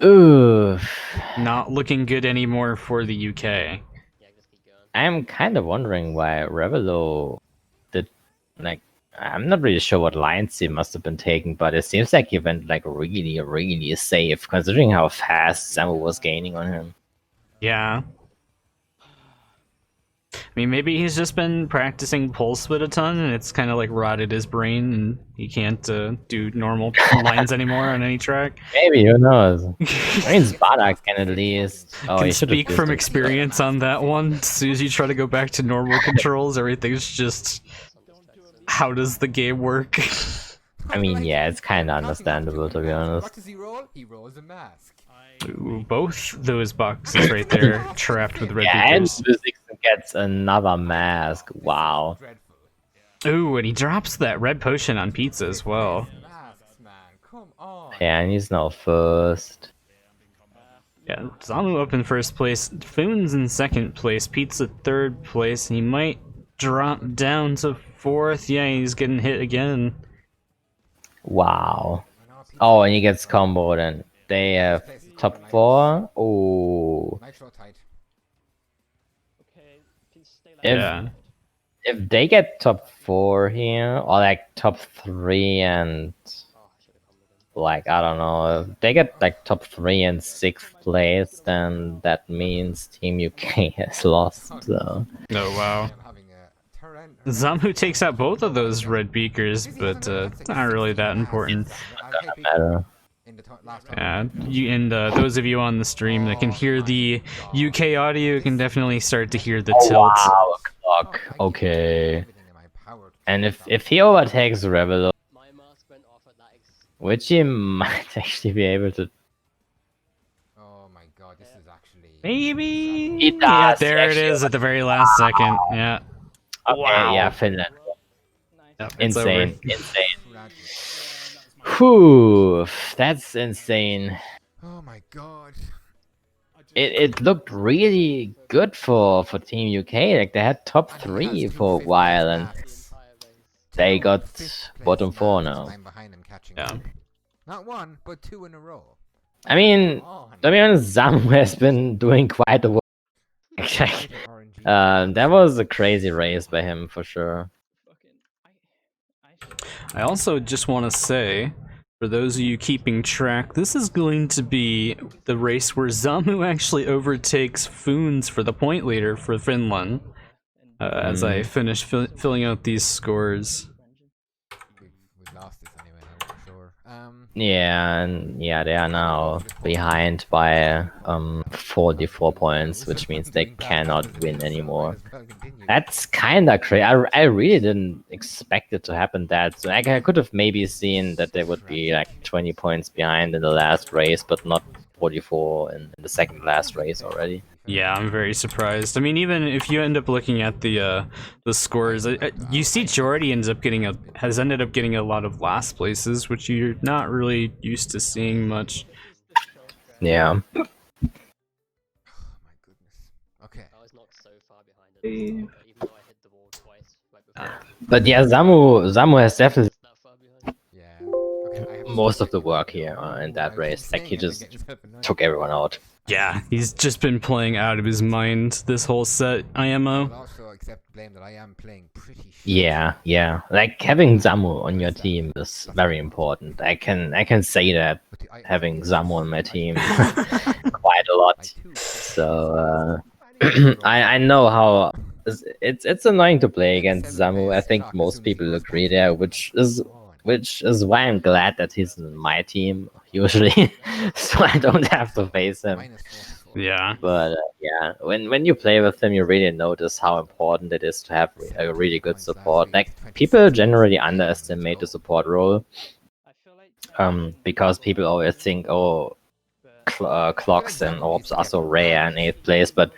fucker. Ooh. Not looking good anymore for the UK. Yeah, just keep going. I'm kind of wondering why Revelo did, like, I'm not really sure what lines he must have been taking, but it seems like he went, like, really, really safe, considering how fast Zamu was gaining on him. Yeah. I mean, maybe he's just been practicing pole split a ton, and it's kind of like rotted his brain, and he can't do normal lines anymore on any track. Maybe, who knows? I mean, Sparta can at least... Oh, Can he should've speak used from it. experience on that one. As soon as you try to go back to normal controls, everything's just... How does the game work? I mean, yeah, it's kind of understandable, to be honest. What does he roll? He rolls a mask. Ooh, both those boxes right there trapped with red Yeah, and beakers. Physics gets another mask. Wow. Dreadful. Ooh, and he drops that red potion on pizza as well. Masks, man. Come on. Yeah, and he's now first. Yeah, Zamu up in 1st place, Fhoons in 2nd place, Pizza 3rd place, and he might drop down to 4th. Yeah, he's getting hit again. Wow. Oh, and he gets comboed, and they have top 4. Oh, Nitro tight. Okay, please stay like If- Yeah. if they get top 4 here, or like top 3 and Oh, I should have come with him. like I don't know, if they get like top 3 and 6th place, then that means Team UK has lost. So. Oh wow. I am having a Zamu takes out both of those red beakers, but it's not really that important. Matter. In the last Yeah, you and those of you on the stream that can hear the UK audio can definitely start to hear the tilt. Wow, clock. Okay. And if he overtakes Rebel, My mask went off at that which he might actually be able to. Oh my god, this is actually. Maybe. He Yeah, does, there it actually. is at the very last second. Yeah. Okay, Wow. yeah, Finland. nice. Yep, it's over. Insane, insane. Tragic. Whew, that's insane. Oh my god. It looked really good for Team UK. Like they had top 3 for a while, and entire race. they got bottom 4 now. I'm behind him catching Yeah. up. Not one, but 2 in a row. I mean, Come on. to be honest, Zamu has been doing quite a work. Actually, RNG. that was a crazy race by him for sure. Fucking, I also just want to say, for those of you keeping track, this is going to be the race where Zamu actually overtakes Fhoons for the point leader for Finland. As I finish filling out these scores. We've lost this anyway, now for sure. Yeah, and yeah, they are now behind by 44 points, which means they cannot win anymore. That's kinda crazy. I really didn't expect it to happen that soon. I could have maybe seen that they would be like 20 points behind in the last race, but not 44 in the second last race already. Yeah, I'm very surprised. I mean, even if you end up looking at the scores, you see Jordy has ended up getting a lot of last places, which you're not really used to seeing much. Yeah. Oh my goodness. Okay. I was not so far behind at the start, even though I hit the wall twice right before. But yeah, Zamu has definitely That far behind. Yeah. Okay, I have most of the work here in that race. Like he just took everyone out. Yeah, he's just been playing out of his mind this whole set, IMO. I'll also accept blame that I am playing pretty shit. Yeah. Like having Zamu on your team is very important. I can say that But having Zamu on my team quite a lot. So I know how it's annoying to play against Zamu. I think most people agree there, which is why I'm glad that he's in my team usually, so I don't have to face him. Yeah. But yeah, when you play with him, you really notice how important it is to have a really good support. Like people generally underestimate the support role, because people always think, oh, clocks and orbs are so rare in 8th place, but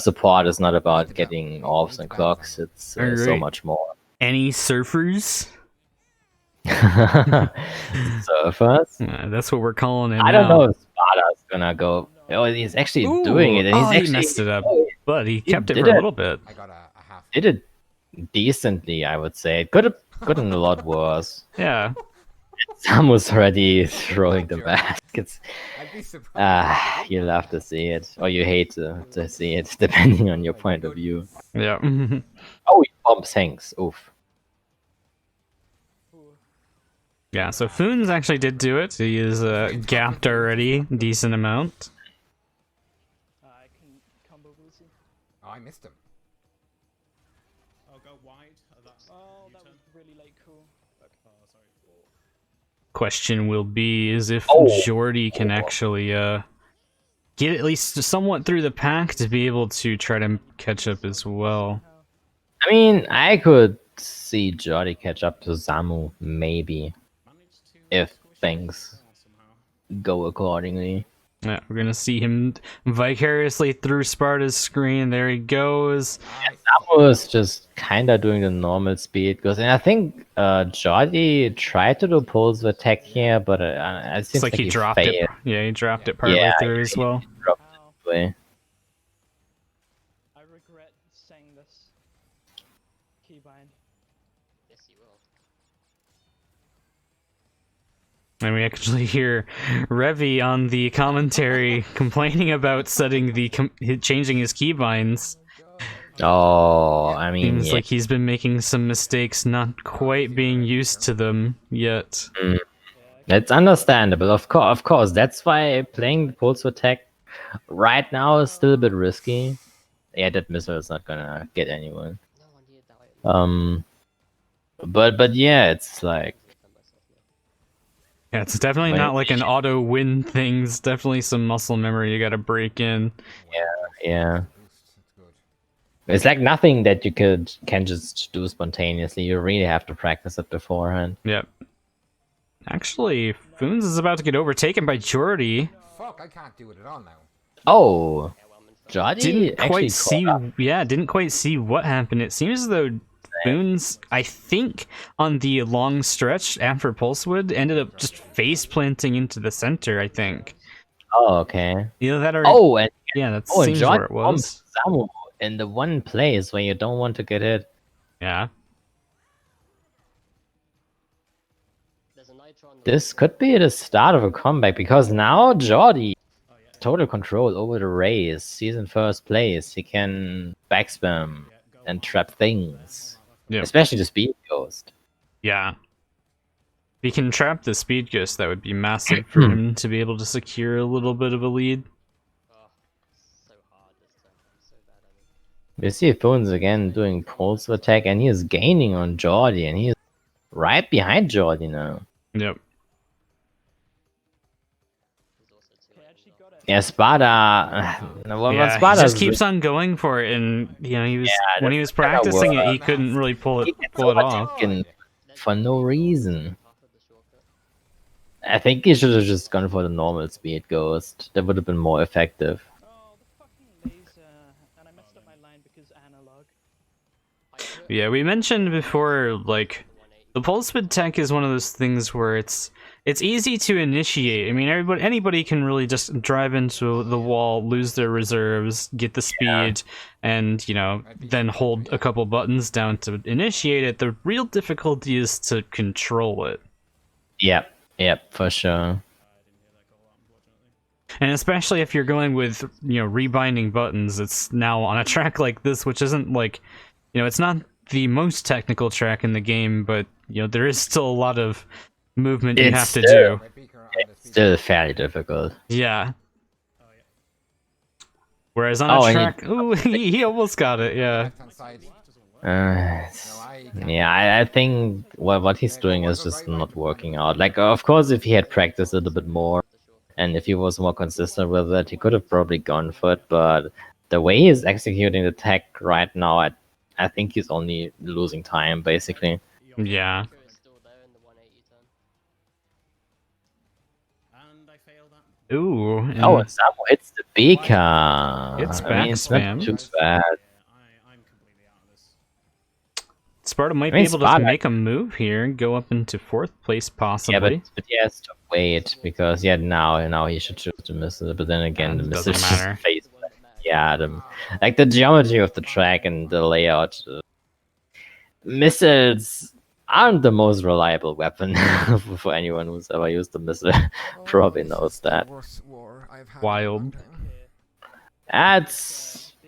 support is not about getting orbs and clocks. It's so Alright. much more. Any surfers? Surfers? That's what we're calling it I don't now. know if Sparda's gonna go. Oh, he's actually doing it, and he's Oh, actually he messed it up, oh, but he kept it did for a it. little bit. I got a half. did it decently, I would say. It could have gotten a lot worse. Yeah. Samu's already throwing the baskets. I'd be surprised. You love to see it, or you hate to see it, depending on your point of view. Yeah. Oh, he bombs Hanks. Oof. Yeah, so Fhoons actually did do it. He is gapped already, decent amount. I can combo Lucy. Oh, I missed him. I'll go wide. Oh, that was really late cool. Oh, sorry. Question will be is if Oh. Jordy can actually get at least somewhat through the pack to be able to try to catch up as well. I mean, I could see Jordy catch up to Zamu, maybe, Managed to if squish things it somehow. go accordingly. Yeah, we're gonna see him vicariously through Sparta's screen. There he goes. Zamu is just kinda doing the normal speed, because I think Jordy tried to do pulse attack here, but it It's seems like he dropped failed. it. Yeah, he dropped it partway Yeah, through as well. Dropped Ow. it away. I regret saying this. Keybind. Yes, you will. And we actually hear Revi on the commentary complaining about setting the changing his keybinds. Oh, I mean, Seems yeah. like he's been making some mistakes, not quite being used to them yet. That's understandable. Of course. That's why playing the pulse attack right now is still a bit risky. Yeah, that missile is not gonna get anyone. No one here died. But yeah, it's like Yeah, it's definitely Wait. not like an auto win thing. It's definitely some muscle memory you gotta break in. yeah, Boost, it's good. it's like nothing that you can just do spontaneously. You really have to practice it beforehand. Yep. Actually, Fhoons is about to get overtaken by Jordy. Fuck, I can't do it at all now. Oh, Jody Didn't actually quite caught see. up. Yeah, didn't quite see what happened. It seems as though Fhoons, I think, on the long stretch after Pulsewood, ended up just face planting into the center. I think. Oh, okay. Either that or Oh, and yeah, that and seems Jody where it was. Samu in the one place where you don't want to get hit. Yeah. There's a nitro on the This could be the start of a comeback because now Jordy has total control over the race. He's in first place. He can backspam and trap things, Yeah. especially the speed ghost. Yeah. If he can trap the speed ghost, that would be massive for him to be able to secure a little bit of a lead. Oh, so hard this time. I'm so bad at it. We see Fhoons again doing pulse attack, and he is gaining on Jordy, and he is right behind Jordy now. Yep. He's also too Okay, I actually got it. Yeah, Sparda. Well, Yeah, Sparda he just keeps on going for it, and you know, he was when he was practicing it, he couldn't really pull it off. for no reason. half of the shortcut. I think he should have just gone for the normal speed ghost. That would have been more effective. Oh, the fucking laser. And I messed up my line because analog. Yeah, we mentioned before, like, the pulse width tech is one of those things where it's easy to initiate. I mean, anybody can really just drive into the wall, lose their reserves, get the speed, and, you know, then hold a couple buttons down to initiate it. The real difficulty is to control it. Yep, for sure. And especially if you're going with, you know, rebinding buttons, it's now on a track like this, which isn't like, you know, it's not the most technical track in the game, but, you know, there is still a lot of movement you It's have to still- do. Red beaker on the speed. Still fairly difficult. Yeah. Whereas on Oh, a and track, ooh, he almost got it, yeah. Left-hand side. Uh, No, I can't. yeah, I think what he's doing is just not working out. Like, of course, if he had practiced a little bit more, and if he was more consistent with it, he could have probably gone for it. But the way he's executing the tech right now, I think he's only losing time, basically. Yeah. Nitro is still there in the 180 turn. And I failed that. Ooh. And Oh, and Samu hits the beacon. It's I mean, it's not backspammed. too bad. Yeah, I'm completely out of this. Sparta might I mean, be able to Sparta- make a move here and go up into 4th place, Yeah, possibly. but he has to wait because now he should choose the missile. But then again, the missile doesn't just matter. face. Yeah, like the geometry of the track and the layout. Missiles aren't the most reliable weapon for anyone who's ever used a missile. Probably this knows is the that. worst war I've had in a Wild. long time.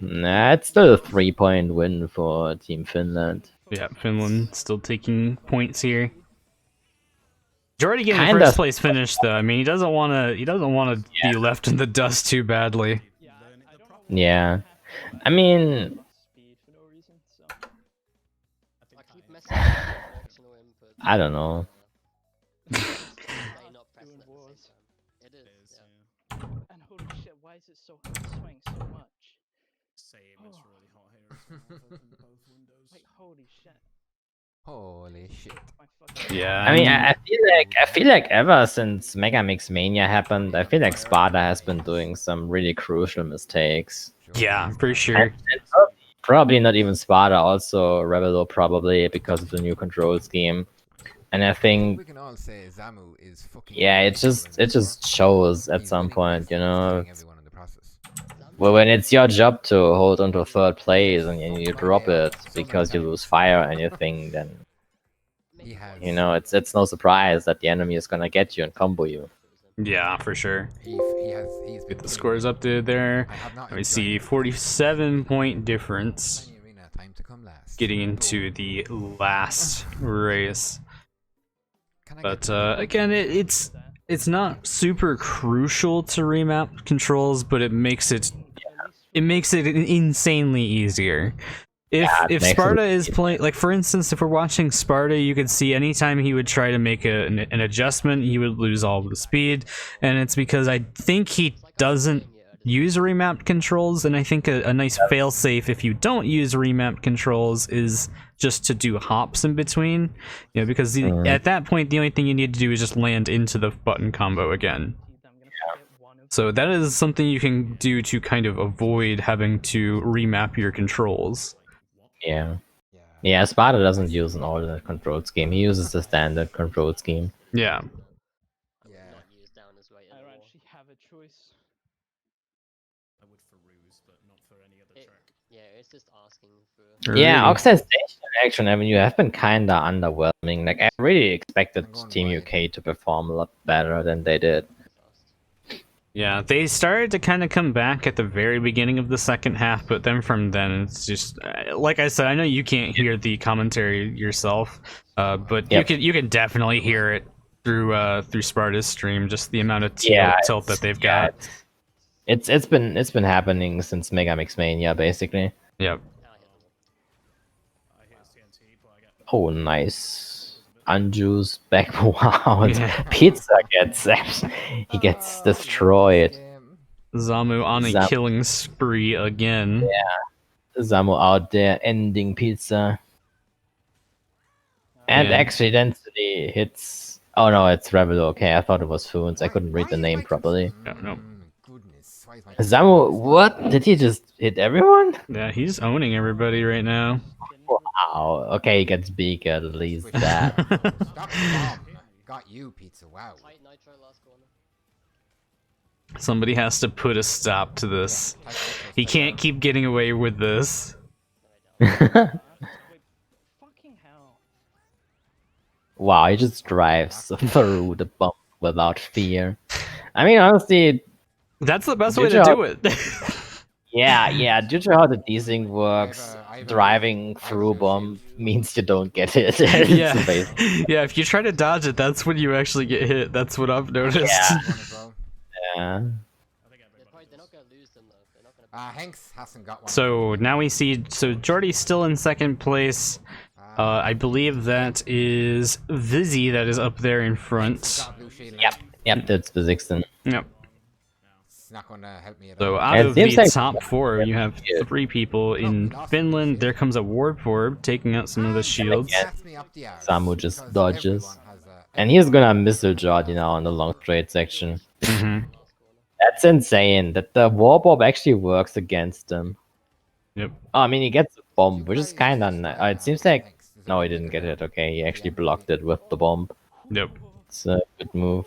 That's still a 3-point win for Team Finland. Yeah, Finland still taking points here. Jordy getting a Kinda. first place finish though. I mean, he doesn't want to be left in the dust too badly. Yeah, I don't Yeah, I mean, speed for no reason, so. I keep messing up with directional input. I don't know. May not press Doing it at the wars. same time. It It is, is, yeah. yeah. And holy shit, why is it so swaying so much? Same, it's really hot here as well. I've opened both windows. Like holy shit. Holy shit. My fucking Yeah. I mean, I feel like ever since Mega Mix Mania happened, I feel like Sparda has been doing some really crucial mistakes. Yeah, for sure. And probably not even Sparda, also Revelo probably because of the new control scheme. And I think We can all say Zamu is fucking. yeah, it unbelievable just shows at He's some winning point, this you and know. killing everyone in the process. Well, when it's your job to hold on to 3rd place and you drop it because you lose fire or anything, then He has. You know, it's no surprise that the enemy is gonna get you and combo you. Yeah, for sure. He's been Get the killing scores me. updated there. I have not Let me enjoyed see, it. 47-point difference. Tiny arena, time to come last. Getting into the last race. Can I But get the- again, it's not super crucial to remap controls, but it makes it insanely easier. If it makes it Sparda is playing, like for instance, if we're watching Sparda, you could see anytime he would try to make an adjustment, he would lose all of the speed, and it's because I think he doesn't use remapped controls, and I think a nice failsafe if you don't use remapped controls is just to do hops in between, you know, because at that point the only thing you need to do is just land into the button combo again. So that is something you can do to kind of avoid having to remap your controls. Yeah. Yeah. Yeah, Sparta doesn't use an alternate control scheme. He uses the standard control scheme. Yeah. Yeah. Not use down his weight I don't anymore. actually have a choice. I would for Ruse, but not for any other track. Yeah, it's just asking for. Yeah, Alrighty. Oxide Station and Action Avenue have been kinda underwhelming. Like I really expected I'm going Team wide. UK to perform a lot better than they did. Yeah, they started to kind of come back at the very beginning of the second half, but then from then it's just like I said. I know you can't hear the commentary yourself, but Yep. you can definitely hear it through Sparta's stream. Just the amount of Yeah, tilt that they've got. It's been happening since Mega Mix Mania basically. Yep. I hit TNT, but I get Oh, nice. Anju's back. Wow, Yeah. Pizza gets he gets destroyed. Game. Zamu on a Zam- killing spree again. Zamu out there ending Pizza. And Yeah. accidentally hits. Oh no, it's Rebel. Okay, I thought it was Fhoons. I couldn't read the name properly. No, no. Goodness. Why is my Zamu, what? Did he just hit everyone? Yeah, he's owning everybody right now. Wow. Okay, he gets bigger at least Switch. that. Stop the bomb. Got you, pizza. Wow. Tight nitro last corner. Somebody has to put a stop to this. Tight nitro He step can't down. keep getting away with this. Wait, fucking hell. Wow, he just drives through the bump without fear. I mean, honestly, That's the best way Good to job. do it. yeah. Due to how the desync works, I have a- driving I have through a bomb shield. means you don't get hit. It's amazing. Yeah, if you try to dodge it, that's when you actually get hit. That's what I've noticed. Yeah. One as well. Yeah. I think everybody They're not gonna lose them though. They're not gonna. Hanks hasn't got one. So now we see, so Jordy's still in second place. I believe that is Vizzy that is up there in front. Got blue shield Yep. Yep, that's Bezixen. Yep. It's not gonna help me at So all. out It of the seems like- top four, you have 3 people in Finland. There comes a Warp Orb taking out some of the shields. That's me up the arse, Samu just because dodges. everyone has a- And he's gonna missile Jordy now on the long straight section. Hmm. That's insane that the Warp Orb actually works against him. Yep. Oh, I mean, he gets a bomb, which is Guys kind of. just, It seems like. Hanks, there's a No, he bit didn't of get a- it. Okay, he actually blocked it with the bomb. Yep. It's a good move.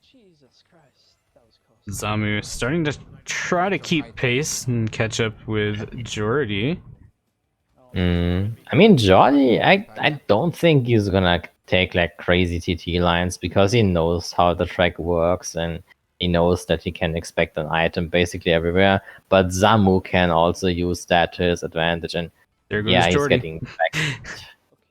Jesus Christ, that was close. Zamu starting to try to keep pace and catch up with Jordy. I mean, Jordy, I don't think he's gonna take like crazy TT lines because he knows how the track works and he knows that he can expect an item basically everywhere. But Zamu can also use that to his advantage, and There goes yeah, he's Jordy. getting back.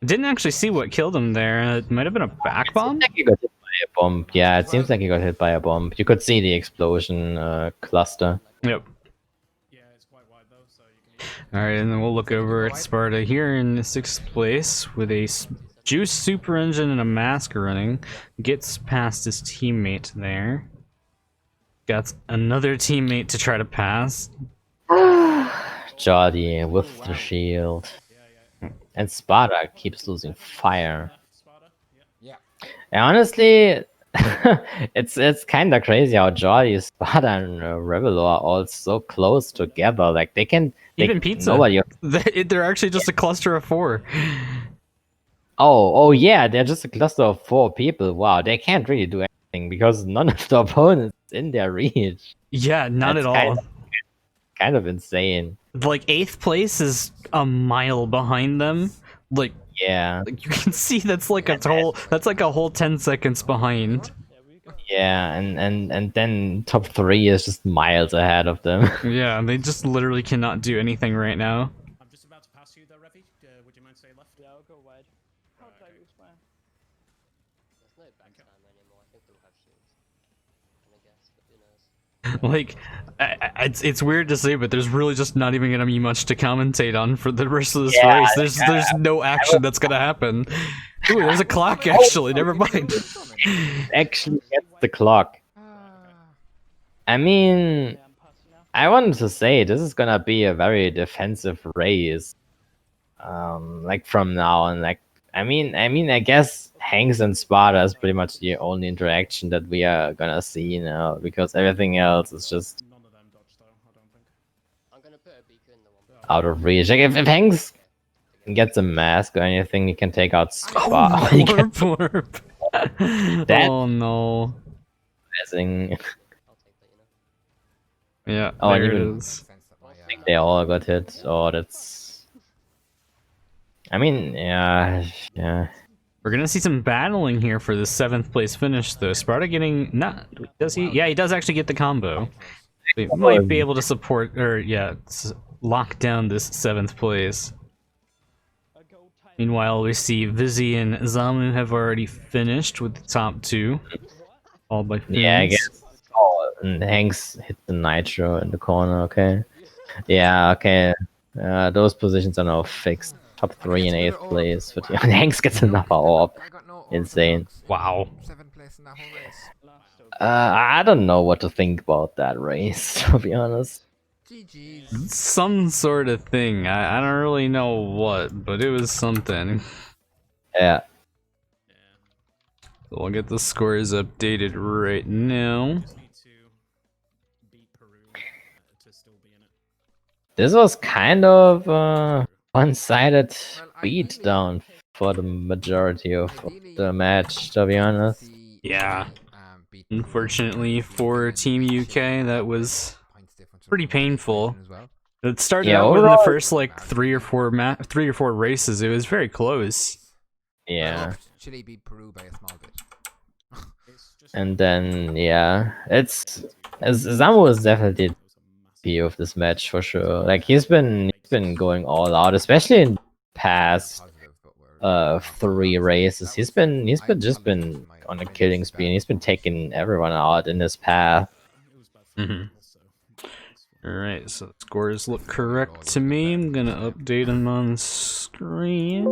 Didn't actually see what killed him there. It might have been a back bomb. Seems like he got hit by a bomb. Yeah, it seems like he got hit by a bomb. You could see the explosion cluster. Yep. Yeah, it's quite wide though, so you can. All right, and then we'll look over at Sparta here in 6th place with a Juice Super Engine and a Mask running. Gets past his teammate there. Got another teammate to try to pass. Jordy with the shield. And Sparta keeps losing fire. Sparda, yeah. Yeah. And honestly, it's kind of crazy how Jordy, Sparta, and Revelor are all so close together. Like they can Even Pizza. Nobody. They're actually just a cluster of 4. Oh yeah, they're just a cluster of 4 people. Wow, they can't really do anything because none of the opponents in their reach. Yeah, not That's at all. Kind of insane. Like 8th place is a mile behind them. Like Yeah, Like you can see that's like a whole 10 seconds behind. Yeah, we got yeah, and then top 3 is just miles ahead of them. Yeah, they just literally cannot do anything right now. I'm just about to pass you there, Revy. Would you mind staying left? yeah, I'll go wide. How did I lose my? There's no backstammer anymore. I think they'll have shields. I guess, but who knows? Like, it's weird to say, but there's really just not even gonna be much to commentate on for the rest of this Yeah, race. There's no action that's gonna happen. Ooh, there's a clock actually. Never mind. Actually gets the clock. I mean, Yeah, I'm passing now. I wanted to say this is gonna be a very defensive race. Like from now on, like I mean, I guess Hanks and Sparda is pretty much the only interaction that we are gonna see now, because everything else is just None of them dodged, though, I don't think. I'm gonna put a beacon in the one. out of reach. Like if Hanks gets a mask or anything, he can take out Sparda. Warp. That- Oh no. Amazing. I'll take that, you know. Yeah, Oh, and there it even- is. I think they all got hit. Oh, that's. I mean, yeah. We're gonna see some battling here for the 7th place finish, though. Sparta getting does he? Yeah, he does actually get the combo. They might be able to support or lock down this 7th place. A gold time. Meanwhile, we see Vizzy and Zamu have already finished with the top 2, followed by Fhoons. Yeah, I guess. Oh, and Hanks hit the nitro in the corner. Okay. Yeah. Okay. Those positions are now fixed. Top 3 and 8th place. But yeah, Hanks gets another orb. I got no Insane. orthodox. Wow. 7th place in that whole race. Last over. I don't know what to think about that race, to be honest. GG's. Some sort of thing. I don't really know what, but it was something. Yeah. Yeah. So we'll get the scores updated right now. Just need to beat Peru to still be in it. This was kind of one-sided Well, beat ideally- down for the majority of the match, to be honest. Yeah. Beat Unfortunately for Team UK, that was points difference from pretty the first painful. version as well. It started Yeah, out with the overall- first like 3 or 4 races. It was very close. I Yeah. hoped Chile beat Peru by a small bit. It's just And then, yeah, Zamu is definitely the of this match for sure. Like he's been going all out, especially in past Positive, but we're 3 races. He's been on a killing spree, and he's been taking everyone out in his path. it was bad for Mhm. also. Alright, so the scores look correct to me. I'm gonna update them on screen.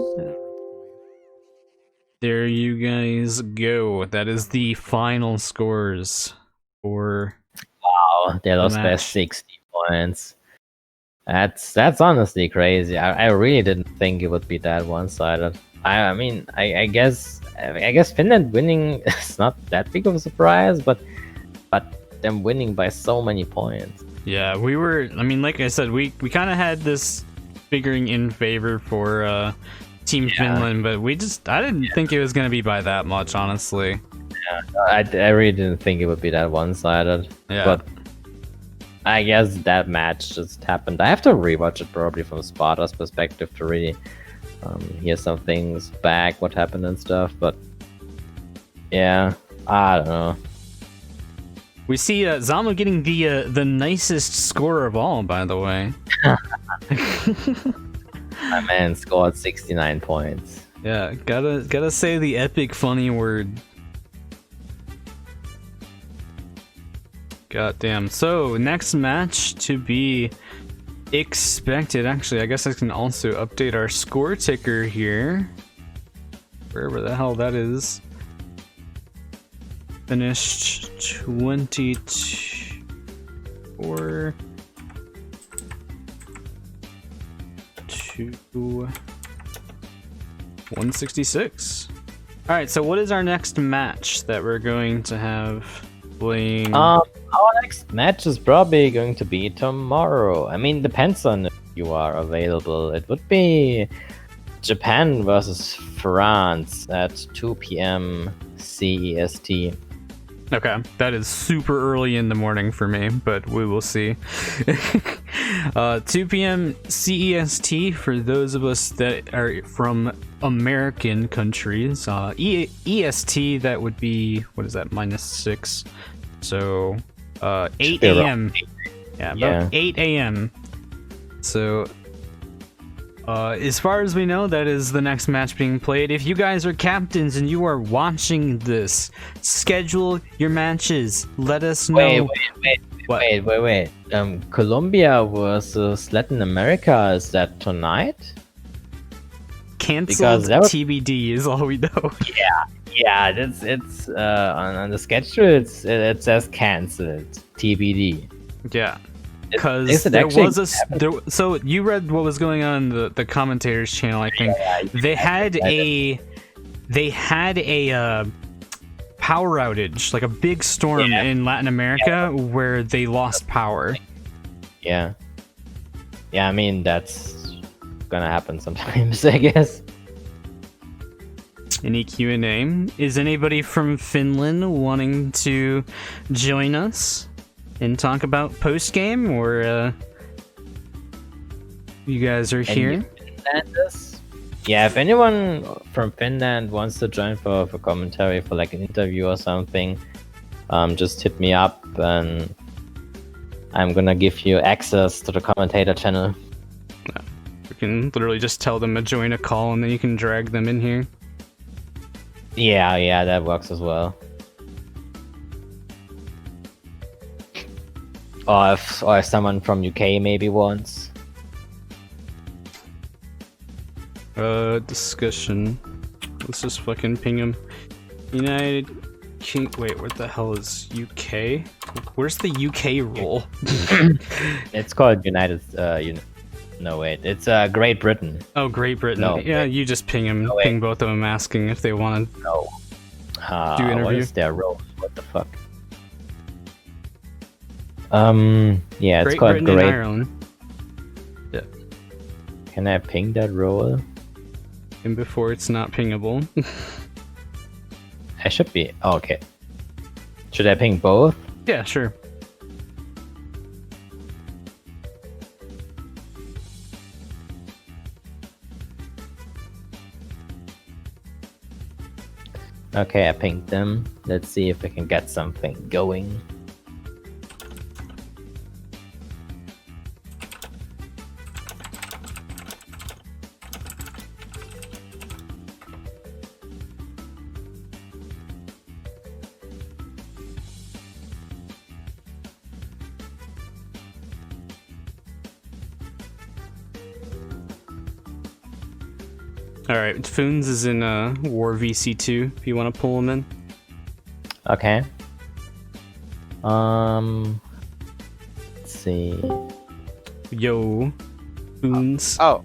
There you guys go. That is the final scores for Wow, they lost by match. 60 points. That's honestly crazy. I really didn't think it would be that one-sided. I mean, I guess Finland winning is not that big of a surprise, but them winning by so many points. Yeah, we were. I mean, like I said, we kind of had this figuring in favor for Team Finland, but I didn't think it was gonna be by that much, honestly. I really didn't think it would be that one-sided. Yeah. But I guess that match just happened. I have to rewatch it probably from Sparta's perspective to really hear some things back, what happened and stuff. But yeah, I don't know. We see Zamu getting the nicest score of all, by the way. My man scored 69 points. Yeah, gotta say the epic funny word. Goddamn. So next match to be expected. Actually, I guess I can also update our score ticker here. Wherever the hell that is. Finished 22 to 166. All right, so what is our next match that we're going to have playing? Our next match is probably going to be tomorrow. I mean, depends on if you are available. It would be Japan versus France at 2 p.m. CEST. Okay, that is super early in the morning for me, but we will see. 2 p.m. CEST for those of us that are from American countries. EST, that would be, what is that, -6. So 8 a.m. Yeah, about 8 a.m. So as far as we know, that is the next match being played. If you guys are captains and you are watching this, schedule your matches. Let us know. Wait. Colombia versus Latin America, is that tonight? Cancelled That was... TBD is all we know. Yeah, it's on the schedule. It says cancelled TBD. Yeah. Because there was so you read what was going on in the commentators channel. I think they had a power outage, like a big storm in Latin America where they lost power. Yeah, I mean that's gonna happen sometimes, I guess. Any Q&A? Is anybody from Finland wanting to join us and talk about post game, or you guys are here? Yeah, if anyone from Finland wants to join for commentary, for like an interview or something, just hit me up and I'm gonna give you access to the commentator channel. You can literally just tell them to join a call and then you can drag them in here. Yeah, that works as well. Or if someone from UK maybe wants. Discussion. Let's just fucking ping him. United King. Wait, what the hell is UK? Where's the UK rule? It's called United. No wait, it's Great Britain. Oh, Great Britain. No, yeah, you just ping him. Ping both of them, asking if they want to do interview. What is their role? What the fuck? Yeah, it's called Britain and Great. Ireland. Yeah. Can I ping that role? And before it's not pingable. I should be. Oh, okay. Should I ping both? Yeah, sure. Okay, I pinged them. Let's see if I can get something going. Alright, Fhoons is in War VC2 if you want to pull him in. Okay. Let's see. Yo, Fhoons. Oh,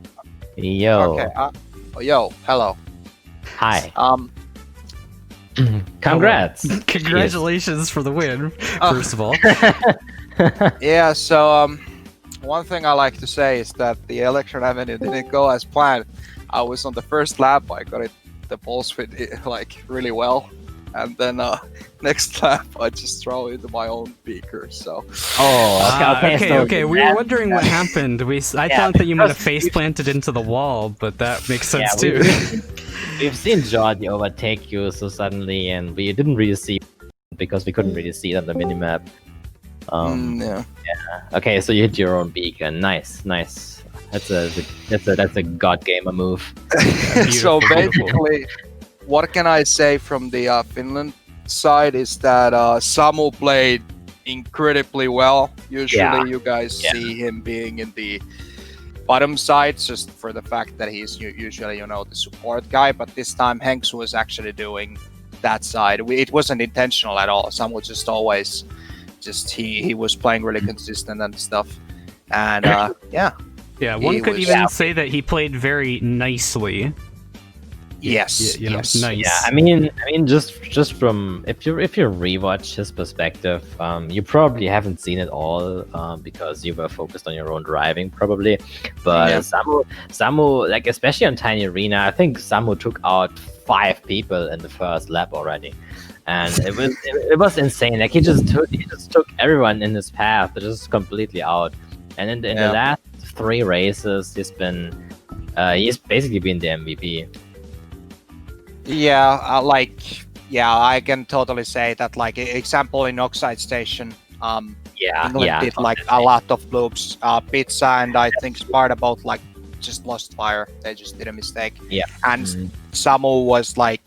Yo. okay. Yo, hello. Hi. Congrats. Congratulations for the win, first of all. Yeah, so one thing I like to say is that the election avenue didn't go as planned. I was on the first lap. I got the balls fit like really well, and then next lap I just throw into my own beaker. So. Okay. We were wondering what happened. I thought that you might have face planted into the wall, but that makes sense too. We've seen Jordi overtake you so suddenly, and we didn't really see because we couldn't really see it on the minimap. Yeah. Okay, so you hit your own beacon. Nice. That's a god gamer move. So basically, what can I say from the Finland side is that Samu played incredibly well. Usually, you guys see him being in the bottom side just for the fact that he's usually the support guy. But this time, Hanks was actually doing that side. It wasn't intentional at all. Samu just always he was playing really consistent and stuff. And Yeah, one could even say that he played very nicely. Yes, nice. Yeah, I mean, just from if you rewatch his perspective, you probably haven't seen it all because you were focused on your own driving, probably. But Samu, like especially on Tiny Arena, I think Samu took out 5 people in the first lap already, and it was insane. Like he just took everyone in his path, just completely out. And in the last 3 races, he's basically been the MVP. Yeah, I can totally say that. Like example in Oxide Station, England did like a lot of loops. Pizza and I think Sparda both like just lost fire. They just did a mistake. Yeah. And Samu was like,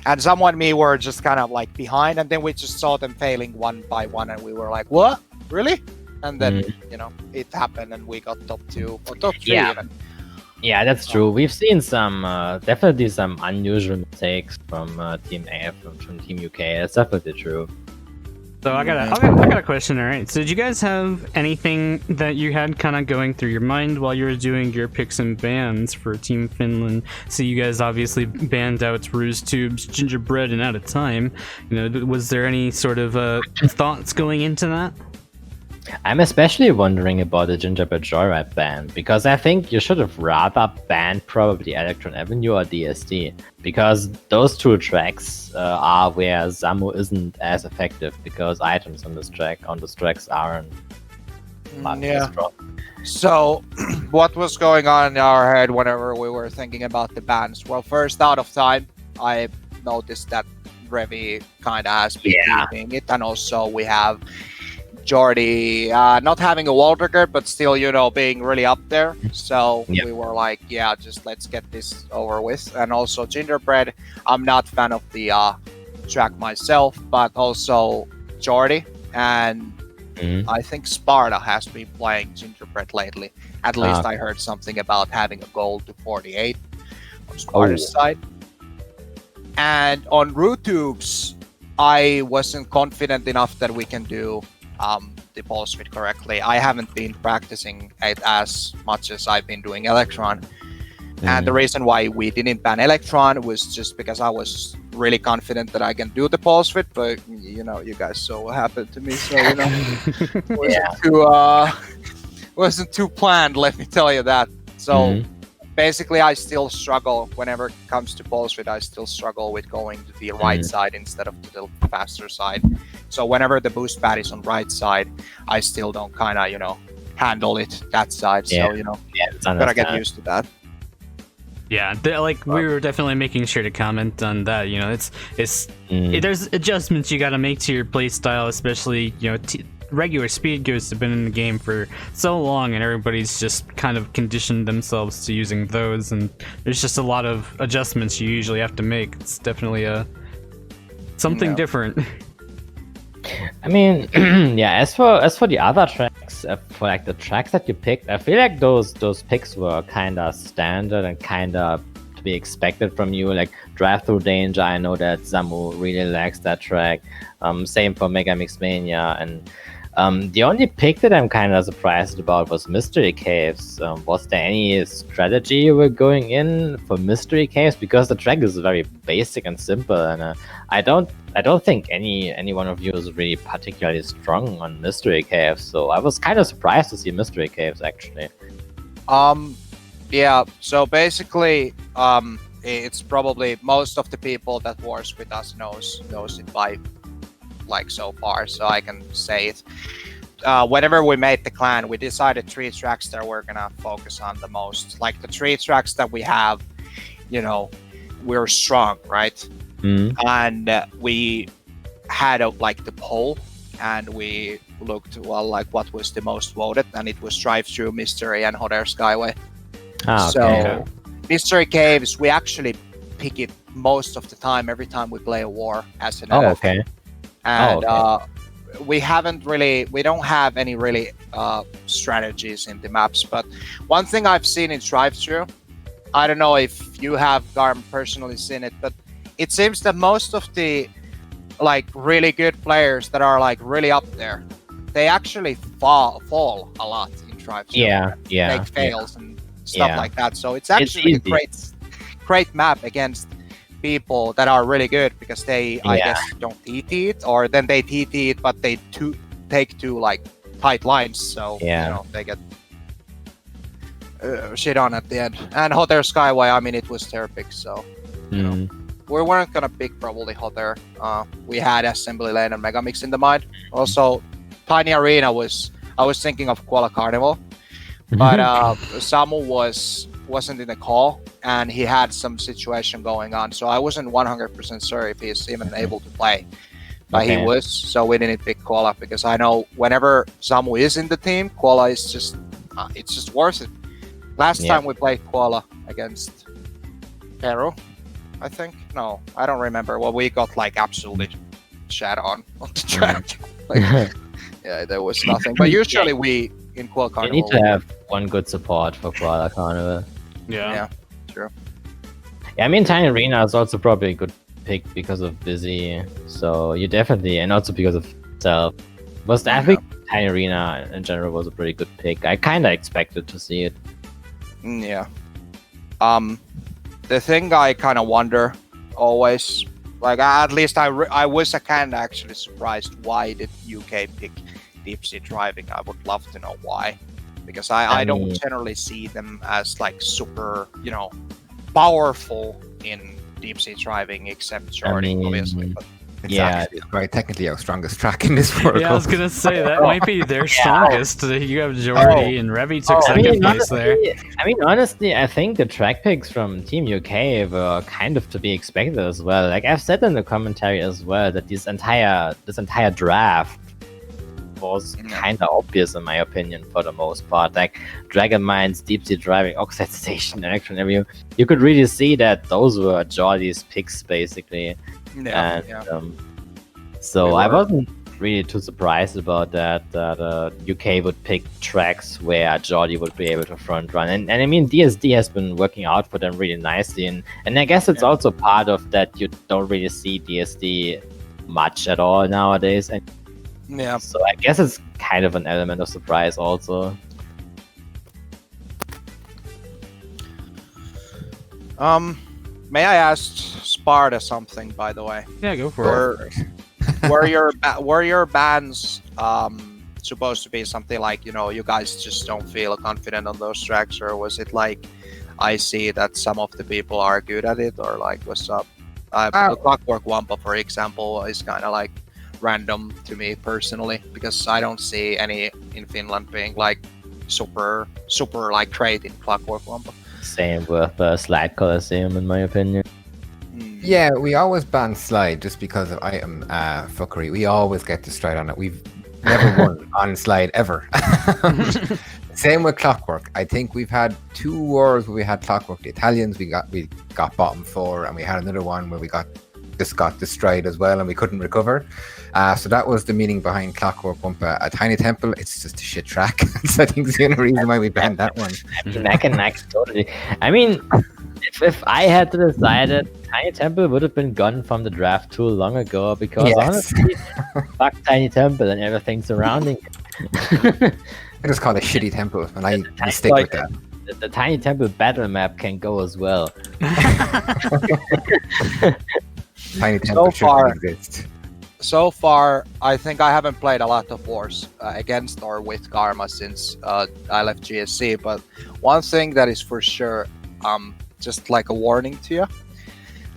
and Samu and me were just kind of like behind, and then we just saw them failing one by one, and we were like, "What? Really?" And then it happened, and we got top 2 or top 3 even. Yeah, that's true. We've seen some definitely some unusual mistakes from Team AF from Team UK. That's definitely true. So I got a question. All right. So did you guys have anything that you had kind of going through your mind while you were doing your picks and bans for Team Finland? So you guys obviously banned out Ruse Tubes, Gingerbread, and Out of Time. Was there any sort of thoughts going into that? I'm especially wondering about the Gingerbread Joyride ban, because I think you should have rather banned probably Electron Avenue or DSD, because those 2 tracks are where Zamu isn't as effective, because items on this tracks aren't as strong. So, what was going on in our head whenever we were thinking about the bans? Well, first, Out of Time, I noticed that Revi kind of has been keeping it, and also we have Jordy not having a wall trigger, but still, being really up there. So we were like, just let's get this over with. And also Gingerbread, I'm not fan of the track myself, but also Jordy. And I think Sparda has been playing Gingerbread lately. At least I heard something about having a goal to 48 on Sparda's side. And on Root Tubes, I wasn't confident enough that we can do the pulse fit correctly. I haven't been practicing it as much as I've been doing Electron. And the reason why we didn't ban Electron was just because I was really confident that I can do the pulse fit, but you guys saw what happened to me, so wasn't too planned, let me tell you that. So basically I still struggle whenever it comes to pulse fit. I still struggle with going to the right side instead of to the faster side. So whenever the boost pad is on right side, I still don't kind of handle it that side. So gotta get used to that. Yeah, we were definitely making sure to comment on that. There's adjustments you got to make to your play style, especially regular speed ghosts have been in the game for so long, and everybody's just kind of conditioned themselves to using those, and there's just a lot of adjustments you usually have to make. It's definitely something different. I mean, as for the other tracks, for like the tracks that you picked, I feel like those picks were kind of standard and kind of to be expected from you. Like Drive Through Danger, I know that Zamu really likes that track. Same for Mega Mix Mania, and the only pick that I'm kind of surprised about was Mystery Caves. Was there any strategy you were going in for Mystery Caves? Because the track is very basic and simple, and I don't think any one of you is really particularly strong on Mystery Caves. So I was kind of surprised to see Mystery Caves actually. So basically, it's probably most of the people that wars with us knows it by like so far, so I can say it. Whenever we made the clan, we decided 3 tracks that we're gonna focus on the most. Like the 3 tracks that we have, we're strong, right? And we had the poll, and we looked like what was the most voted, and it was Drive Through, Mystery, and Hot Air Skyway. So Mystery Caves, we actually pick it most of the time, every time we play a war as an NF. And we don't have any really strategies in the maps. But one thing I've seen in Drive-Thru, I don't know if you have, Garm, personally seen it, but it seems that most of the really good players that are really up there, they actually fall a lot in Drive-Thru. Make fails and stuff like that. So it's actually a great map against people that are really good, because they I guess don't TT it, or then they TT it but they take 2 tight lines, so they get shit on at the end. And Hot Air Skyway, I mean, it was their pick, so we weren't gonna pick probably Hotter. We had Assembly Lane and Megamix in the mind. Also, Tiny Arena was. I was thinking of Koala Carnival, but Samu wasn't in the call, and he had some situation going on, so I wasn't 100% sure if he's even able to play. But he was, so we didn't pick Koala because I know whenever Samu is in the team, Koala is just it's just worth it. Last time we played Koala against Peru, I think. No, I don't remember. Well, we got like absolutely shat on the track. Like, yeah, there was nothing. But usually we in Koala You Carnival. need to have one good support for Koala Carnival. Yeah. True. Yeah, I mean, Tiny Arena is also probably a good pick because of Busy. So you definitely, and also because of Self. But I think Tiny Arena in general was a pretty good pick. I kind of expected to see it. Yeah. The thing I kind of wonder always, like at least I was kind of actually surprised why did UK pick deep sea driving. I would love to know why, because I don't generally see them as like super, powerful in deep sea driving, except Jordy, obviously. But It's actually quite technically our strongest track in this World Cup. Yeah, I was gonna say that might be their strongest. You have Jordy and Revy took second place there. I mean, honestly, I think the track picks from Team UK were kind of to be expected as well. Like I've said in the commentary as well that this entire draft was kind of obvious in my opinion for the most part. Like Dragon Mines, Deep Sea Driving, Oxide Station, Electron Avenue, you could really see that those were Jordy's picks basically. So I wasn't really too surprised about that UK would pick tracks where Jordy would be able to front run, and I mean DSD has been working out for them really nicely, and I guess it's also part of that you don't really see DSD much at all nowadays, and so I guess it's kind of an element of surprise also. May I ask Sparda something, by the way? Yeah, go for it. Were your bans supposed to be something like, you guys just don't feel confident on those tracks, or was it like, I see that some of the people are good at it, or like, what's up? The Clockwork Wampa, for example, is kind of like random to me personally, because I don't see any in Finland being like super like great in Clockwork Wampa. Same with Slide Coliseum, in my opinion. Yeah, we always ban Slide just because of item fuckery. We always get the stride on it. We've never won on Slide ever. Same with Clockwork. I think we've had 2 wars where we had Clockwork. The Italians, we got bottom 4, and we had another one where we got the stride as well, and we couldn't recover. So that was the meaning behind Clockwork Wampa. A Tiny Temple, it's just a shit track. So I think it's the only reason why we banned that one. I can totally. I mean, if I had to decide it, Tiny Temple would have been gone from the draft too long ago, because honestly, fuck Tiny Temple and everything surrounding it. I just call it shitty temple, and I stick with that. The Tiny Temple battle map can go as well. Tiny Temple shouldn't exist. So far, I think I haven't played a lot of wars against or with Karma since I left GSC, but one thing that is for sure, just like a warning to you,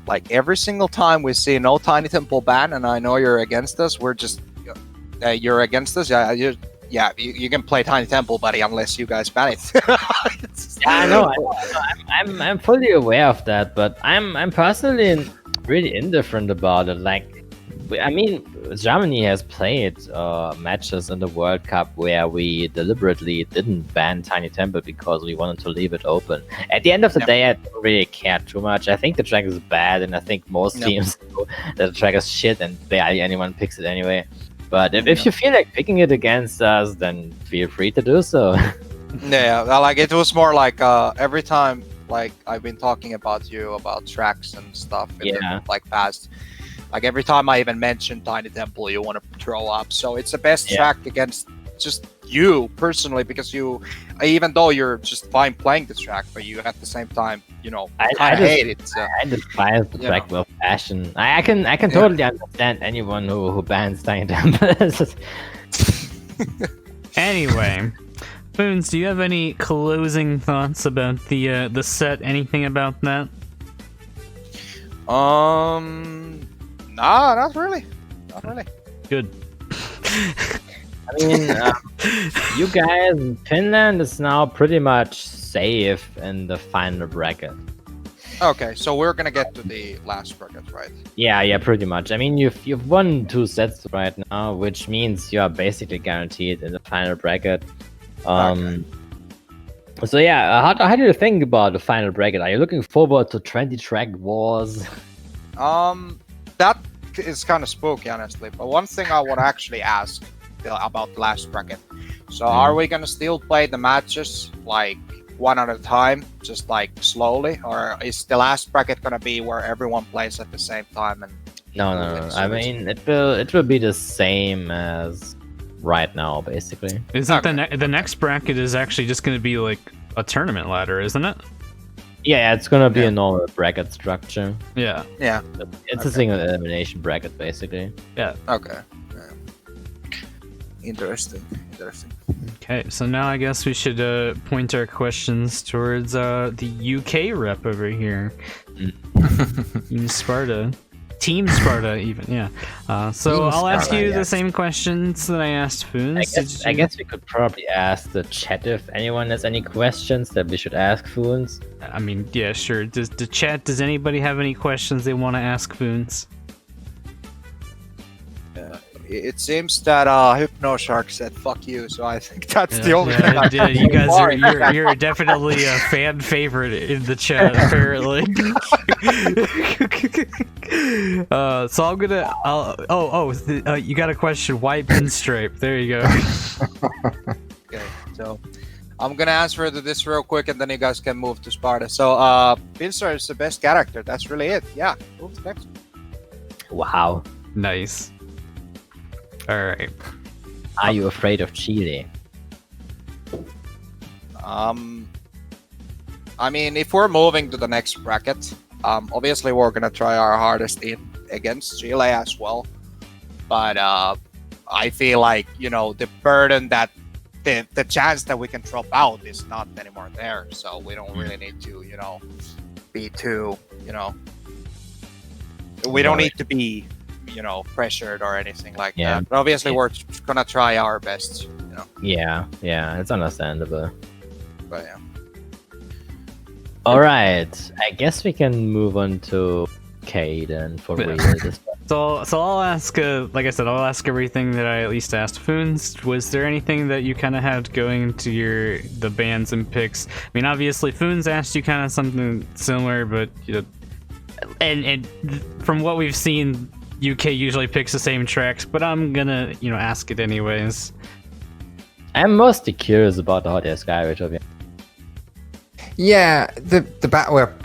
like every single time we see no Tiny Temple ban, and I know you're against us, we're just, you're against us, you can play Tiny Temple, buddy, unless you guys ban it. I know. I'm fully aware of that, but I'm personally really indifferent about it. Like, I mean, Germany has played matches in the World Cup where we deliberately didn't ban Tiny Temple because we wanted to leave it open. At the end of the day, I don't really care too much. I think the track is bad, and I think most teams know that the track is shit, and barely anyone picks it anyway. But if you feel like picking it against us, then feel free to do so. Yeah, like it was more like every time, like I've been talking about tracks and stuff in the, like past. Like every time I even mention Tiny Temple, you want to throw up. So it's the best track against just you personally, because you, even though you're just fine playing the track, but you at the same time, I hate it. So, I despise the track with passion. I can totally understand anyone who bans Tiny Temple. Anyway, Fhoons, do you have any closing thoughts about the set? Anything about that? Nah, not really. Not really. Good. I mean, you guys in Finland is now pretty much safe in the final bracket. Okay, so we're gonna get to the last bracket, right? Yeah, pretty much. I mean, you've won 2 sets right now, which means you are basically guaranteed in the final bracket. So yeah, how do you think about the final bracket? Are you looking forward to 20 track wars? That is kind of spooky, honestly. But one thing I want to actually ask about the last bracket. So, are we gonna still play the matches like one at a time, just like slowly, or is the last bracket gonna be where everyone plays at the same time? And No. I mean, it will be the same as right now, basically. Isn't the next bracket is actually just going to be like a tournament ladder, isn't it? Yeah, it's gonna be a normal bracket structure. Yeah. yeah, It's a single elimination bracket, basically. Yeah. okay. Interesting. Okay, so now I guess we should point our questions towards the UK rep over here. Team Sparda. Team Sparda, even, yeah. So Team I'll ask Sparda, you the yes. same questions that I asked Fhoons. I guess we could probably ask the chat if anyone has any questions that we should ask Fhoons. I mean, yeah, sure. Does the chat, does anybody have any questions they want to ask Fhoons? It seems that Hypnoshark said "fuck you," so I think that's the only thing. You guys are you're definitely a fan favorite in the chat, apparently. So I'm gonna. You got a question? Why pinstripe? There you go. Okay, so I'm gonna answer to this real quick, and then you guys can move to Sparta. So, Pinstripe is the best character. That's really it. Yeah, move to next. Wow. Nice. All right. Are you afraid of Chile? I mean, if we're moving to the next bracket, obviously we're gonna try our hardest against Chile as well. But I feel like the burden that the chance that we can drop out is not anymore there. So we don't really need to be too we don't need to be pressured or anything like that. But obviously we're gonna try our best. Yeah, it's understandable. But yeah. All right, I guess we can move on to K then for real. This So I'll ask, like I said, I'll ask everything that I at least asked Fhoons. Was there anything that you kind of had going into the bans and picks? I mean, obviously Fhoons asked you kind of something similar, but and from what we've seen, UK usually picks the same tracks. But I'm gonna ask it anyways. I'm mostly curious about the Hot Air Skyway, to be honest. Yeah,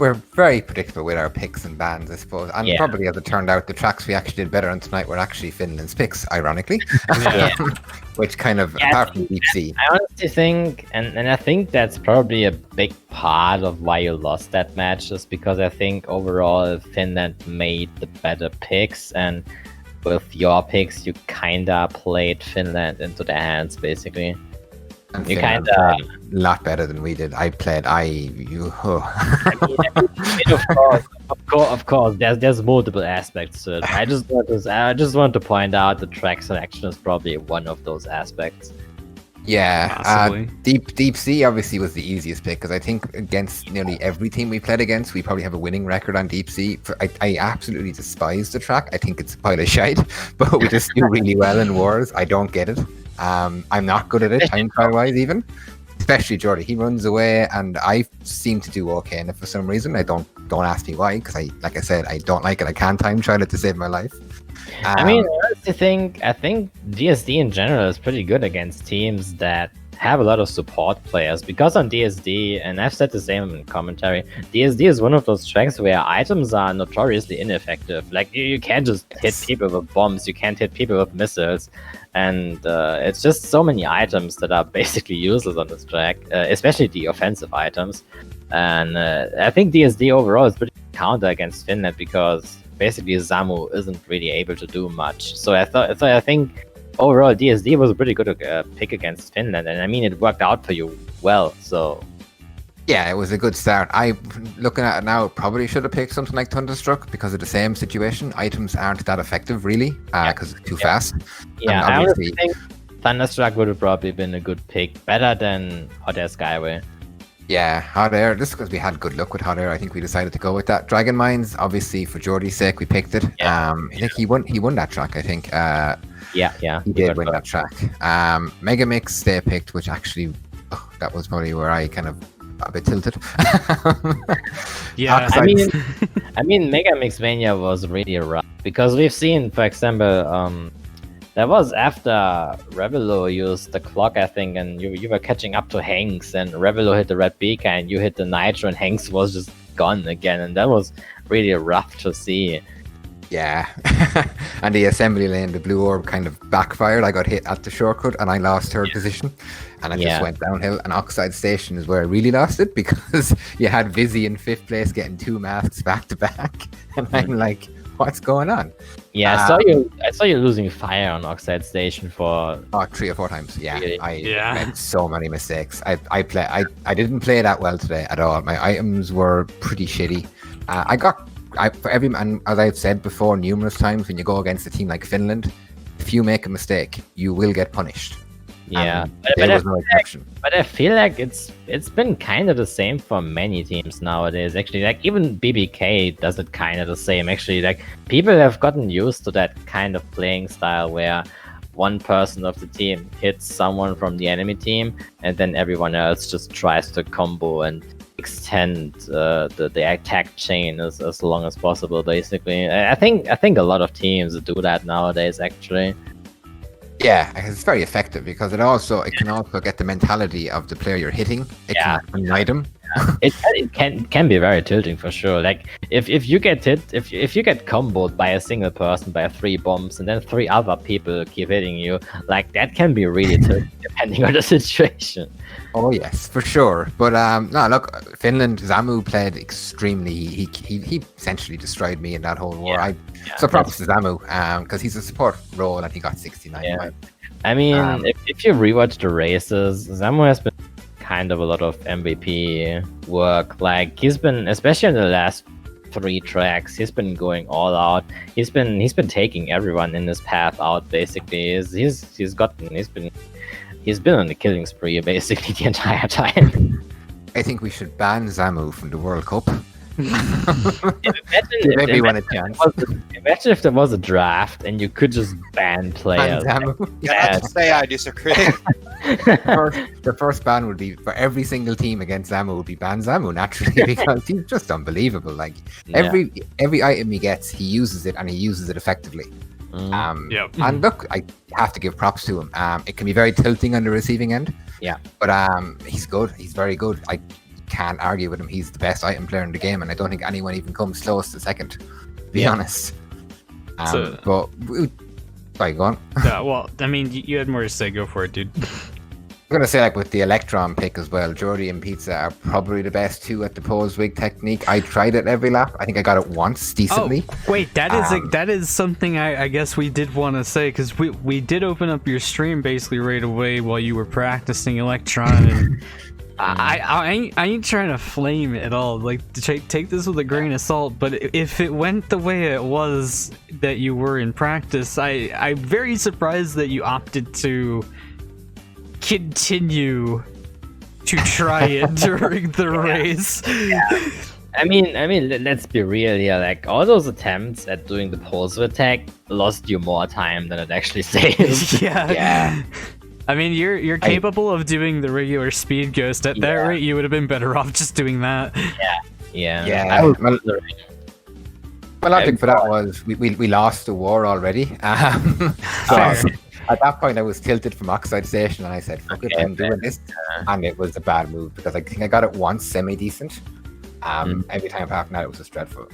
we're very predictable with our picks and bans, I suppose. And probably as it turned out, the tracks we actually did better on tonight were actually Finland's picks, ironically. Which kind of, apart from Deep Sea. I honestly think, and I think that's probably a big part of why you lost that match, just because I think overall Finland made the better picks, and with your picks, you kinda played Finland into their hands, basically. And You Finland kinda- played a lot better than we did. I played, Of course, there's multiple aspects to it. I just want to point out the track selection is probably one of those aspects. Yeah, Possibly. Deep Sea obviously was the easiest pick because I think against nearly every team we played against, we probably have a winning record on Deep Sea. I absolutely despise the track. I think it's a pile of shite, but we just do really well in wars. I don't get it. I'm not good at it, time trial wise even. Especially Jordy, he runs away, and I seem to do okay. And if for some reason, don't ask me why, because like I said, I don't like it. I can't time trial it to save my life. I mean, I think DSD in general is pretty good against teams that have a lot of support players, because on DSD, and I've said the same in commentary, DSD is one of those tracks where items are notoriously ineffective. Like, you can't just hit people with bombs, you can't hit people with missiles, and it's just so many items that are basically useless on this track, especially the offensive items. And I think DSD overall is pretty counter against Finland, because basically Zamu isn't really able to do much. So I think overall DSD was a pretty good pick against Finland, and I mean, it worked out for you well. So Yeah, it was a good start. Looking at it now, probably should have picked something like Thunderstruck because of the same situation. Items aren't that effective, really, because it's too fast. Yeah, And I obviously, honestly think Thunderstruck would have probably been a good pick, better than Hot Air Skyway. yeah, Hot Air. Just because we had good luck with Hot Air, I think we decided to go with that. Dragon Mines, obviously, for Jordy's sake, we picked it. Yeah. I think he won that track. I think. Yeah, He did win that track. Mega Mix they picked, which actually, that was probably where I kind of got a bit tilted. Yeah. I mean, Mega Mixmania was really rough because we've seen, for example, that was after Revelo used the clock, I think, and you were catching up to Hanks, and Revelo hit the red beacon, and you hit the Nitro, and Hanks was just gone again, and that was really rough to see. Yeah, and the assembly lane, the blue orb kind of backfired. I got hit at the shortcut and I lost third position, and I just went downhill. And Oxide Station is where I really lost it because you had Vizzy in 5th place getting 2 masks back to back, and I'm like, what's going on? Yeah, I saw you losing fire on Oxide Station for 3 or 4 times. Yeah, Really? I made so many mistakes. I didn't play that well today at all. My items were pretty shitty. And as I've said before numerous times, when you go against a team like Finland, if you make a mistake, you will get punished. Yeah, There was no exception. but I feel like it's been kind of the same for many teams nowadays. Actually, like even BBK does it kind of the same. Actually, like people have gotten used to that kind of playing style where one person of the team hits someone from the enemy team, and then everyone else just tries to combo and extend the attack chain as long as possible. Basically, I think a lot of teams do that nowadays. Actually. Yeah, it's very effective because it can also get the mentality of the player you're hitting. It can ignite them. It can be very tilting for sure. Like if you get hit, if you get comboed by a single person by 3 bombs and then 3 other people keep hitting you, like that can be really tilting depending on the situation. Oh yes, for sure. But no, look, Finland, Zamu played extremely. He essentially destroyed me in that whole war. So props to Zamu, because he's a support role and he got 69. Yeah. I mean, if you rewatch the races, Zamu has been kind of a lot of MVP work. Like he's been, especially in the last 3 tracks, he's been going all out. He's been taking everyone in his path out. Basically, he's been on the killing spree basically the entire time. I think we should ban Zamu from the World Cup. Imagine if there was a draft and you could just ban players. You have to say I disagree. The first ban would be for every single team against Zamu would be ban Zamu naturally because he's just unbelievable. Like every item he gets, he uses it and he uses it effectively. And look, I have to give props to him. It can be very tilting on the receiving end. Yeah, but he's good. He's very good. I can't argue with him. He's the best item player in the game, and I don't think anyone even comes close to second. To be honest. But sorry, go on. Yeah, well, I mean, you had more to say. Go for it, dude. I'm gonna say, like with the Electron pick as well, Jordy and Pizza are probably the best 2 at the pose wig technique. I tried it every lap. I think I got it once decently. Oh, wait, that is something I guess we did want to say, because we did open up your stream basically right away while you were practicing Electron, and I ain't trying to flame it at all. Like, take this with a grain of salt, but if it went the way it was that you were in practice, I'm very surprised that you opted to continue to try it during the race. I mean, let's be real here. Like all those attempts at doing the pulse attack lost you more time than it actually saved. Yeah. I mean, you're capable of doing the regular speed ghost. At that rate, you would have been better off just doing that. Yeah. My logic for that was we lost the war already. So at that point, I was tilted from Oxide Station, and I said, "Fuck it, I'm doing this," and it was a bad move because I think I got it once semi-decent. Every time apart from that, it was just dreadful.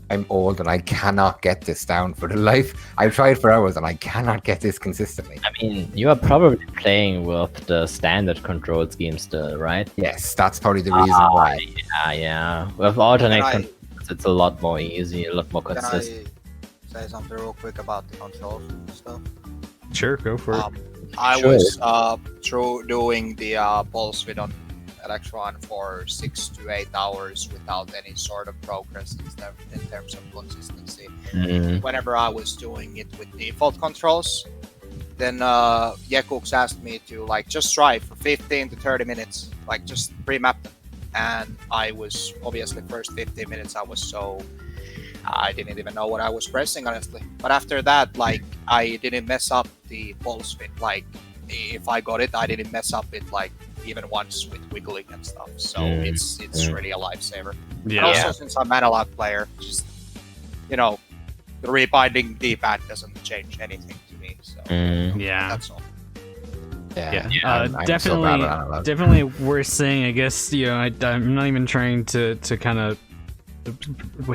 I'm old and I cannot get this down for the life. I've tried for hours and I cannot get this consistently. I mean, you are probably playing with the standard control scheme still, right? Yes, that's probably the reason why. Yeah. With alternate controls, it's a lot more easy, a lot more consistent. Can I say something real quick about the controls and stuff? Sure, go for it. I was doing the pulse width on at X1 for 6 to 8 hours without any sort of progress in terms of consistency. Whenever I was doing it with default controls, then Yekux asked me to like just try for 15 to 30 minutes, like just pre-map them. And I was obviously first 15 minutes I didn't even know what I was pressing, honestly. But after that, like I didn't mess up the pulse spin. Like if I got it, I didn't mess up it like even once with wiggling and stuff. So it's really a lifesaver. Yeah. And also, since I'm an analog player, just the rebinding D-pad doesn't change anything to me. So Yeah. that's all. Yeah, I'm so bad at analog. definitely worth saying. I guess I'm not even trying to kind of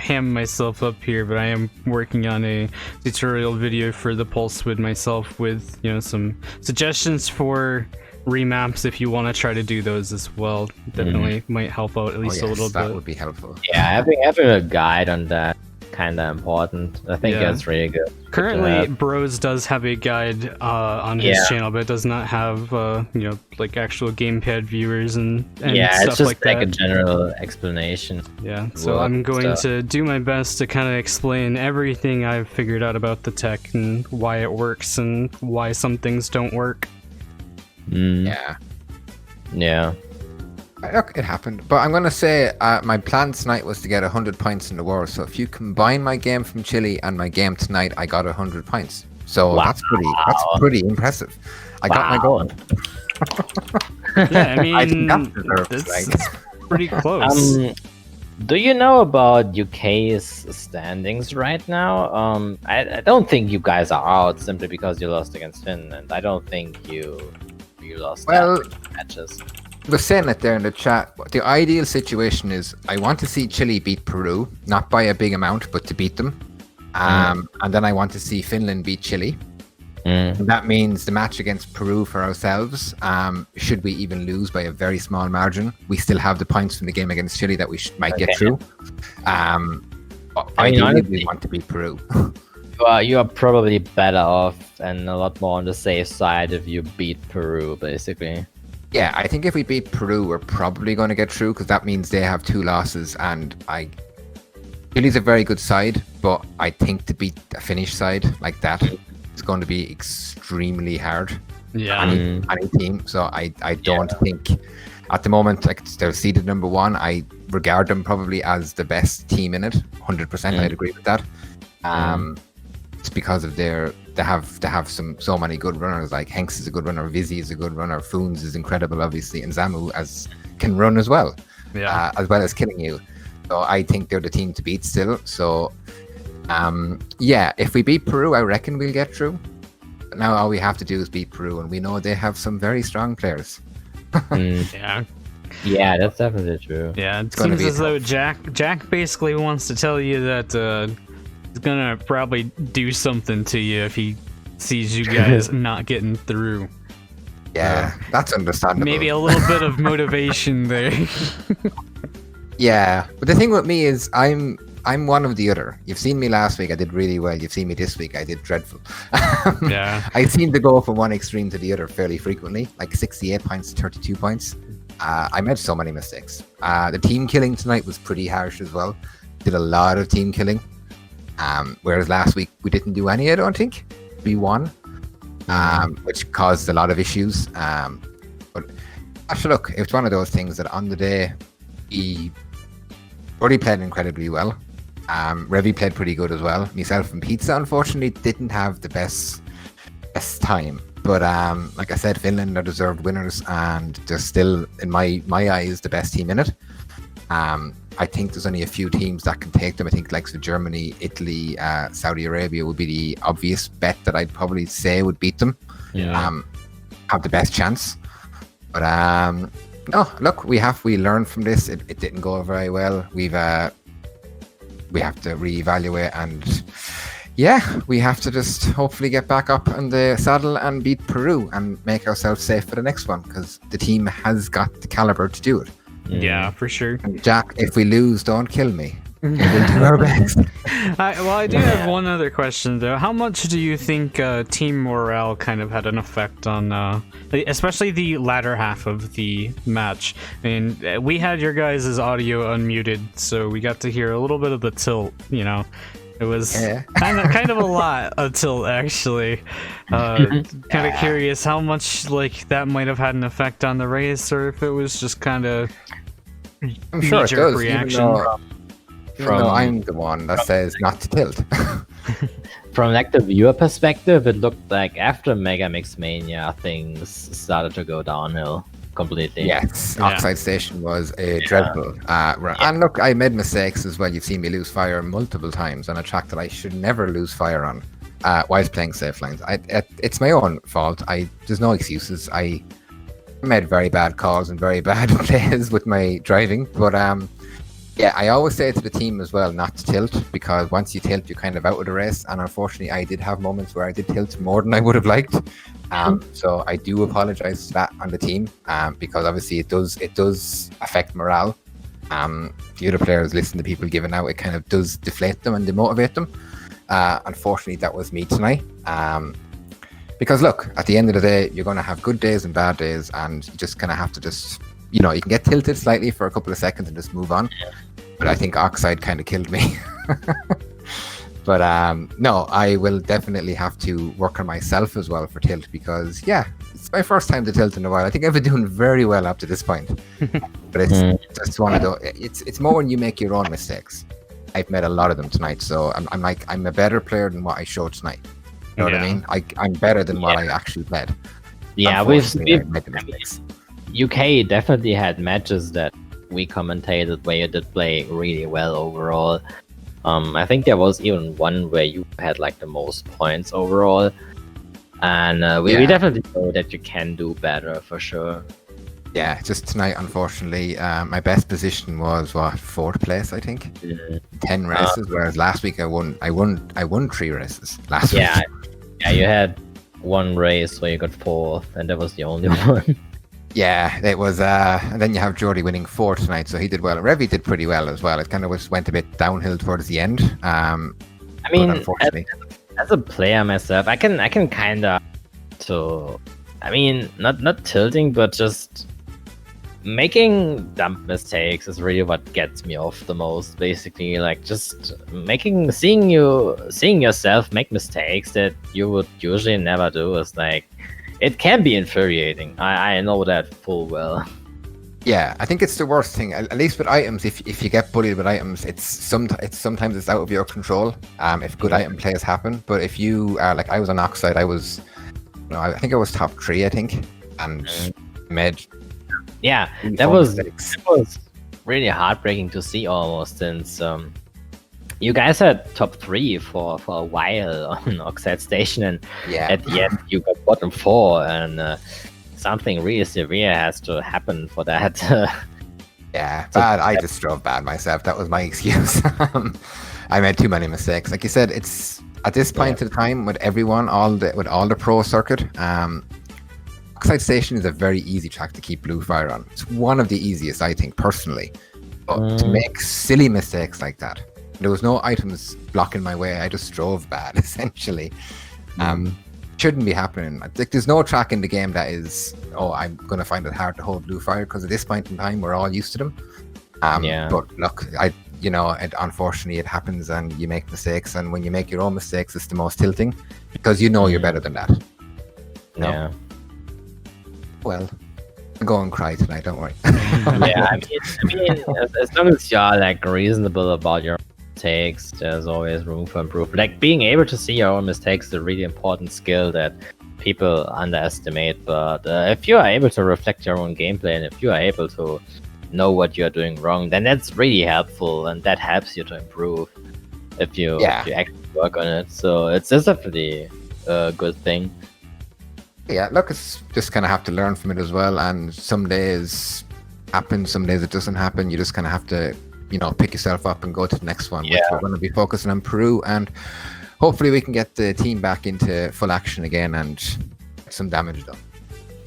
ham myself up here, but I am working on a tutorial video for the pulse with myself with some suggestions for remaps if you want to try to do those as well. Definitely might help out at least a little that bit. would be helpful. Yeah, having a guide on that kind of important. I think that's really good. Currently, Bros does have a guide on his channel, but it does not have like actual gamepad viewers and stuff it's just like that. a general explanation. Yeah, so I'm going to do my best to kind of explain everything I've figured out about the tech and why it works and why some things don't work. Yeah. Yeah. Look, it happened. But I'm going to say my plan tonight was to get 100 points in the war. So if you combine my game from Chile and my game tonight, I got 100 points. So that's pretty impressive. I got my goal. Yeah, I mean, I think that's deserved, that's pretty close. Do you know about UK's standings right now? I don't think you guys are out simply because you lost against Finland. I don't think you lost that many matches. We're saying it there in the chat. The ideal situation is I want to see Chile beat Peru, not by a big amount, but to beat them. And then I want to see Finland beat Chile. And that means the match against Peru for ourselves, should we even lose by a very small margin, we still have the points from the game against Chile that we might get through. Ideally, we want to beat Peru. You are probably better off and a lot more on the safe side if you beat Peru, basically. Yeah, I think if we beat Peru, we're probably going to get through because that means they have 2 losses, and Chile's a very good side, but I think to beat a Finnish side like that is going to be extremely hard. Yeah, any team. So I don't think at the moment, like, they're seeded number 1. I regard them probably as the best team in it. 100%, I'd agree with that. It's because of they have so many good runners. Like Hanks is a good runner, Vizzy is a good runner, Fhoons is incredible, obviously, and Zamu can run as well, as well as killing you. So I think they're the team to beat still. So if we beat Peru, I reckon we'll get through. But now all we have to do is beat Peru, and we know they have some very strong players. Yeah, that's definitely true. Yeah, it seems as though Jack basically wants to tell you that he's gonna probably do something to you if he sees you guys not getting through. Yeah, that's understandable. Maybe a little bit of motivation there. Yeah, but the thing with me is I'm one of the other. You've seen me last week, I did really well. You've seen me this week, I did dreadful. Yeah. I seem to go from one extreme to the other fairly frequently, like 68 points to 32 points. I made so many mistakes. The team killing tonight was pretty harsh as well. Did a lot of team killing. Whereas last week we didn't do any, I don't think. We won, which caused a lot of issues. But actually, look, it's one of those things that on the day, he already played incredibly well. Revi played pretty good as well. Myself and Pizza, unfortunately, didn't have the best time. But like I said, Finland are deserved winners, and they're still, in my eyes, the best team in it. I think there's only a few teams that can take them. I think like Germany, Italy, Saudi Arabia would be the obvious bet that I'd probably say would beat them. Have the best chance. But no, look, we learned from this. It didn't go very well. We have to reevaluate, and we have to just hopefully get back up in the saddle and beat Peru and make ourselves safe for the next one, because the team has got the caliber to do it. Yeah, for sure. And Jack, if we lose, don't kill me. We'll do our best. I do have one other question though. How much do you think team morale kind of had an effect on, especially the latter half of the match? I mean, we had your guys' audio unmuted, so we got to hear a little bit of the tilt. You know, it was kind of a lot of tilt actually. Kind of curious how much like that might have had an effect on the race, or if it was just kind of I'm sure it does. reaction. Even though I'm the one that says not to tilt. From like the viewer perspective, it looked like after Mega Mix Mania, things started to go downhill completely. Yes, Oxide Station was a dreadful run. And look, I made mistakes as well. You've seen me lose fire multiple times on a track that I should never lose fire on whilst playing safe lines. It's my own fault. There's no excuses. I made very bad calls and very bad plays with my driving, but yeah, I always say to the team as well not to tilt, because once you tilt, you're kind of out of the race. And unfortunately, I did have moments where I did tilt more than I would have liked. So I do apologize for that on the team, because obviously it does affect morale. The other players listen to people giving out, it kind of does deflate them and demotivate them. Unfortunately, that was me tonight. Because look, at the end of the day, you're going to have good days and bad days, and you just kind of have to just, you know, you can get tilted slightly for a couple of seconds and just move on. But I think Oxide kind of killed me. But no, I will definitely have to work on myself as well for tilt, because yeah, it's my first time to tilt in a while. I think I've been doing very well up to this point. But it's just one of those, it's more when you make your own mistakes. I've made a lot of them tonight, so I'm a better player than what I showed tonight. You know what I mean? I'm better than what I actually played. Yeah, UK definitely had matches that we commentated where you did play really well overall. I think there was even one where you had like the most points overall, and we definitely know that you can do better for sure. Yeah, just tonight, unfortunately, my best position was fourth place, I think. 10 races, whereas last week I won 3 races last week. Yeah, you had one race where you got 4th, and that was the only one. Yeah, it was, and then you have Jordy winning 4th tonight, so he did well. Revy did pretty well as well. It kind of went a bit downhill towards the end. I mean, unfortunately, as a player myself, I can kind of, I mean, not tilting, but just making dumb mistakes is really what gets me off the most. Basically, like just seeing yourself make mistakes that you would usually never do is like, it can be infuriating. I know that full well. Yeah, I think it's the worst thing. At least with items, if you get bullied with items, sometimes it's out of your control. If good item plays happen, but if you like, I was on Oxide, I think I was top 3, I think, and made. Yeah, that was really heartbreaking to see almost, since you guys had top 3 for a while on Oxide Station, and at the end you got bottom 4, and something really severe has to happen for that. Yeah, bad. I just drove bad myself. That was my excuse. I made too many mistakes. Like you said, it's at this point in time with everyone, with all the pro circuit. Oxide Station is a very easy track to keep blue fire on. It's one of the easiest, I think, personally. But to make silly mistakes like that, there was no items blocking my way. I just drove bad, essentially. Shouldn't be happening. Like, there's no track in the game that is, I'm going to find it hard to hold blue fire, because at this point in time, we're all used to them. But look, unfortunately, it happens, and you make mistakes. And when you make your own mistakes, it's the most tilting, because you know you're better than that. Yeah. Well, I'll go and cry tonight, don't worry. Yeah, I mean, as long as you're like reasonable about your mistakes, there's always room for improvement. Like, being able to see your own mistakes is a really important skill that people underestimate. But if you are able to reflect your own gameplay, and if you are able to know what you're doing wrong, then that's really helpful, and that helps you to improve if you actually work on it. So it's definitely a good thing. Yeah, look, it's just kind of have to learn from it as well. And some days happen, some days it doesn't happen. You just kind of have to, pick yourself up and go to the next one. Which we're going to be focusing on Peru, and hopefully we can get the team back into full action again and get some damage done.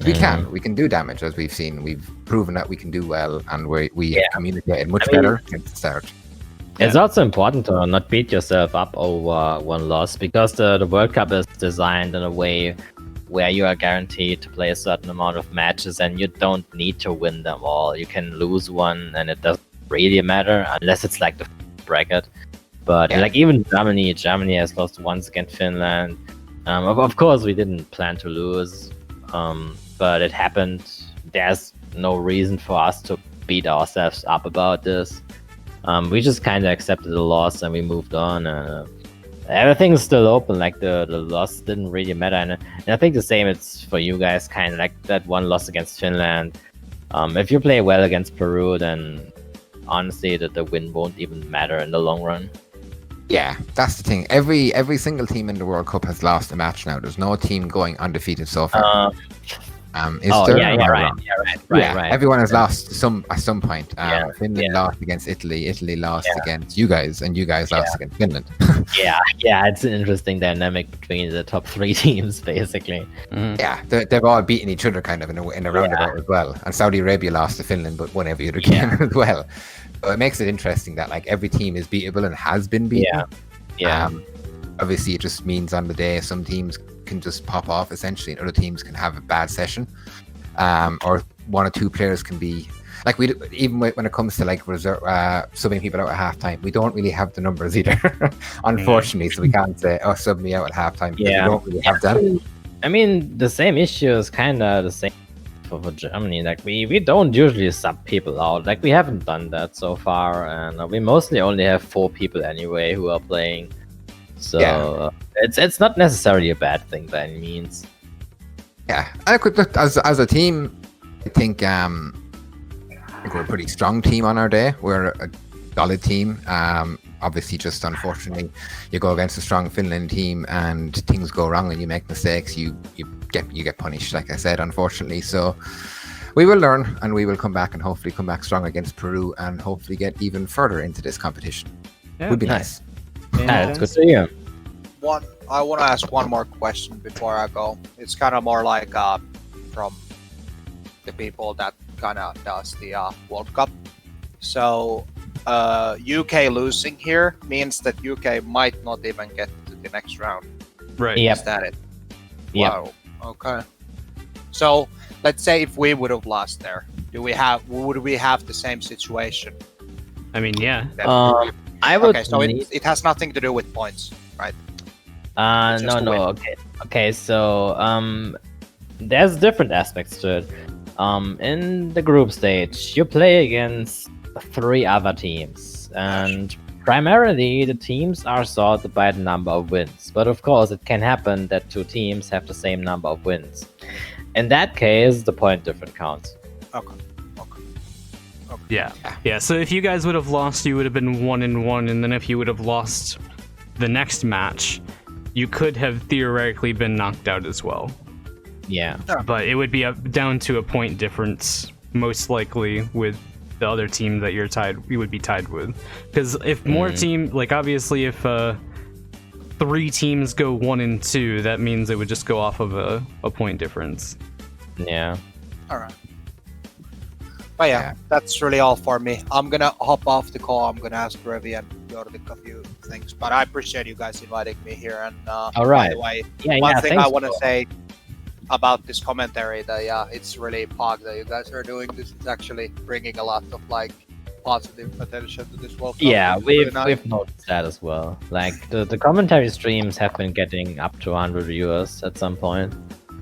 We can do damage, as we've seen. We've proven that we can do well, and we have communicated much better at the start. It's also important to not beat yourself up over one loss, because the World Cup is designed in a way where you are guaranteed to play a certain amount of matches and you don't need to win them all. You can lose one and it doesn't really matter unless it's like the bracket. But like even Germany has lost once against Finland. Of course, we didn't plan to lose, but it happened. There's no reason for us to beat ourselves up about this. We just kind of accepted the loss and we moved on. Everything's still open. Like the loss didn't really matter, and I think the same. It's for you guys, kind of like that one loss against Finland. If you play well against Peru, then honestly, the win won't even matter in the long run. Yeah, that's the thing. Every single team in the World Cup has lost a match now. There's no team going undefeated so far. Right. Everyone has lost at some point. Finland lost against Italy. Italy lost against you guys, and you guys lost against Finland. It's an interesting dynamic between the top 3 teams, basically. Yeah, they've all beaten each other kind of in a roundabout as well. And Saudi Arabia lost to Finland, but won every other game as well. So it makes it interesting that like every team is beatable and has been beaten. Obviously, it just means on the day some teams can just pop off essentially, and other teams can have a bad session, or 1 or 2 players can be like even when it comes to like subbing people out at halftime, we don't really have the numbers either, unfortunately. So we can't say, "Oh, sub me out at halftime." We don't really have that. I mean, the same issue is kind of the same for Germany. Like we don't usually sub people out. Like we haven't done that so far, and we mostly only have 4 people anyway who are playing. So it's not necessarily a bad thing by any means. Yeah, I could look as a team. I think we're a pretty strong team on our day. We're a solid team. Obviously, just unfortunately, you go against a strong Finland team and things go wrong and you make mistakes. You get punished, like I said, unfortunately. So we will learn and we will come back and hopefully come back strong against Peru and hopefully get even further into this competition. Would be nice. It's good to hear. I want to ask one more question before I go. It's kind of more like from the people that kind of does the World Cup. So UK losing here means that UK might not even get to the next round. Right. Yep. Is that it? Yep. Wow. Okay. So let's say if we would have lost there, would we have the same situation? I mean, yeah. I would. Okay, so it has nothing to do with points, right? No. Okay. So there's different aspects to it. In the group stage, you play against 3 other teams, and primarily the teams are sorted by the number of wins. But of course, it can happen that 2 teams have the same number of wins. In that case, the point difference counts. Okay. Yeah. So if you guys would have lost, you would have been 1-1, and then if you would have lost the next match, you could have theoretically been knocked out as well. Yeah. But it would be down to a point difference, most likely, with the other team that you would be tied with. Because if more obviously if 3 teams go 1 and 2, that means it would just go off of a point difference. Yeah. All right. But yeah, that's really all for me. I'm gonna hop off the call. I'm gonna ask Revi and Jordik a few things, but I appreciate you guys inviting me here. And all right. By the way, one thing I want to say about this commentary, that it's really pog that you guys are doing this. It's actually bringing a lot of like positive attention to this World Cup. Yeah, we've noticed that as well. Like the commentary streams have been getting up to 100 viewers at some point.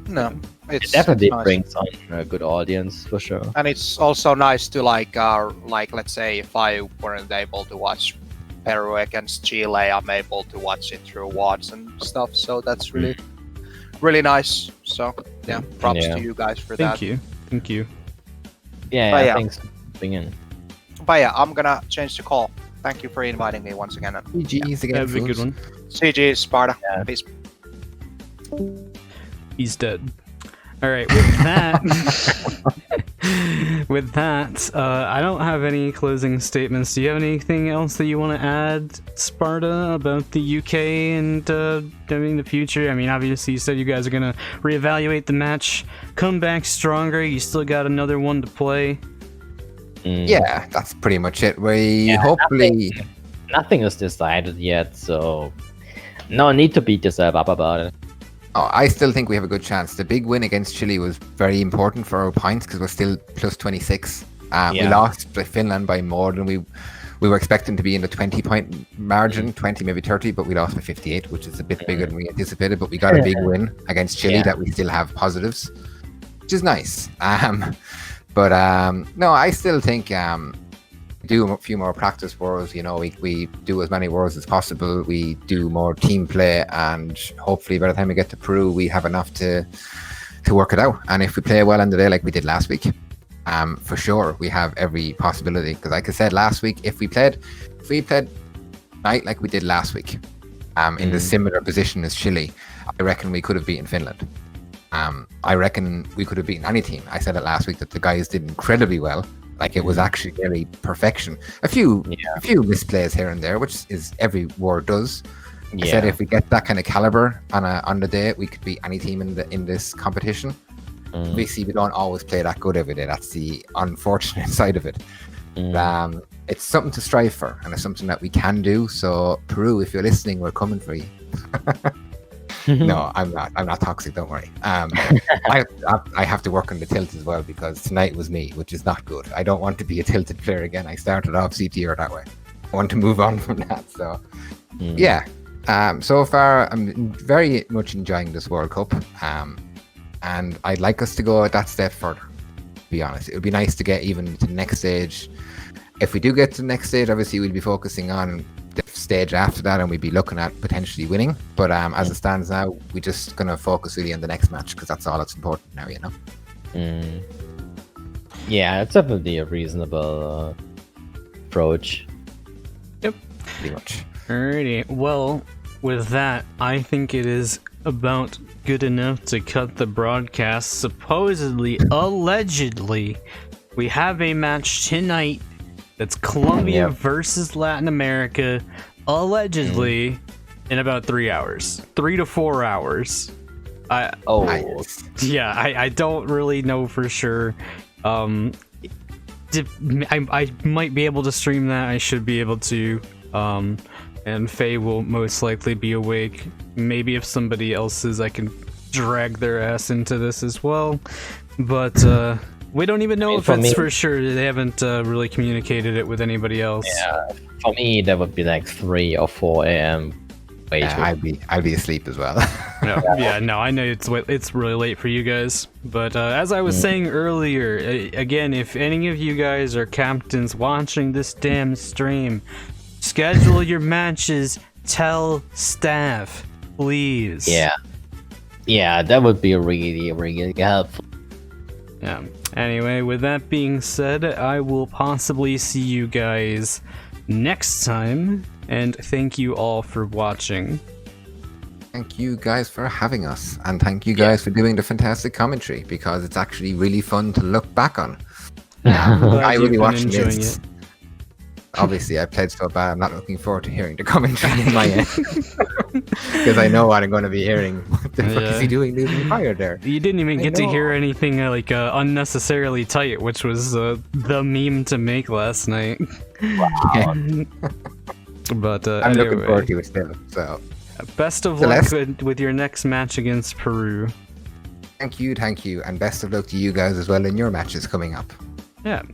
No, it definitely nice. brings on a good audience for sure. And it's also nice to like let's say if I weren't able to watch Peru against Chile, I'm able to watch it through WODs and stuff. So that's really nice. So yeah, props to you guys for that. Thank you. Yeah, thanks for being in. But yeah, I'm gonna change the call. Thank you for inviting me once again. GG's again. That'd be a good one. CG's, Sparda. Yeah. Peace. He's dead. All right, with that, I don't have any closing statements. Do you have anything else that you want to add, Sparda, about the UK and the future? I mean, obviously, you said you guys are going to reevaluate the match, come back stronger. You still got another one to play. Yeah, that's pretty much it. We hopefully... nothing is decided yet, so no need to beat yourself up about it. Oh, I still think we have a good chance. The big win against Chile was very important for our points because we're still plus 26. We Yeah. lost to Finland by more than we were expecting to be in the 20-point margin, 20 maybe 30, but we lost by 58, which is a bit bigger than we anticipated. But we got a big win against Chile that we still have positives, which is nice. No, I still think do a few more practice wars. You know, we do as many wars as possible. We do more team play, and hopefully by the time we get to Peru, we have enough to work it out. And if we play well in the day like we did last week, for sure we have every possibility. Because like I said last week, if we played night like we did last week, in the similar position as Chile, I reckon we could have beaten Finland. I reckon we could have beaten any team. I said it last week that the guys did incredibly well. Like it was actually nearly perfection. A few misplays here and there, which is every war does. I said if we get that kind of caliber on the day, we could beat any team in this competition. Obviously, we don't always play that good every day. That's the unfortunate side of it. It's something to strive for, and it's something that we can do. So Peru, if you're listening, we're coming for you. No, I'm not toxic. Don't worry. I have to work on the tilt as well because tonight was me, which is not good. I don't want to be a tilted player again. I started off CTR that way. I want to move on from that. So, yeah. So far, I'm very much enjoying this World Cup. And I'd like us to go that step further. To be honest, it would be nice to get even to the next stage. If we do get to the next stage, obviously we'll be focusing on the stage after that, and we'd be looking at potentially winning. But as it stands now, we're just gonna focus really on the next match because that's all that's important now, you know. Yeah, it's definitely a reasonable approach. Yep, pretty much. Alrighty. Well, with that, I think it is about good enough to cut the broadcast. Supposedly, allegedly, we have a match tonight. That's Colombia versus Latin America, allegedly, in about 3 hours. 3 to 4 hours. I don't really know for sure. I might be able to stream that. I should be able to. And Faye will most likely be awake. Maybe if somebody else is, I can drag their ass into this as well. But, we don't even know if it's for sure. They haven't really communicated it with anybody else. Yeah, for me that would be like 3 or 4 a.m. I'd be asleep as well. No, I know it's really late for you guys. But as I was saying earlier, again, if any of you guys are captains watching this damn stream, schedule your matches. Tell staff, please. Yeah, that would be really, really helpful. Yeah. Anyway, with that being said, I will possibly see you guys next time, and thank you all for watching. Thank you guys for having us, and thank you guys for doing the fantastic commentary, because it's actually really fun to look back on. I really watched it. Obviously, I played so bad, I'm not looking forward to hearing the commentary in my end. Because I know what I'm going to be hearing. What the fuck is he doing losing fire there? You didn't even get to hear anything unnecessarily tight, which was the meme to make last night. Wow. But I'm anyway, looking forward to it still. So, best of luck with your next match against Peru. Thank you, and best of luck to you guys as well in your matches coming up. Yeah,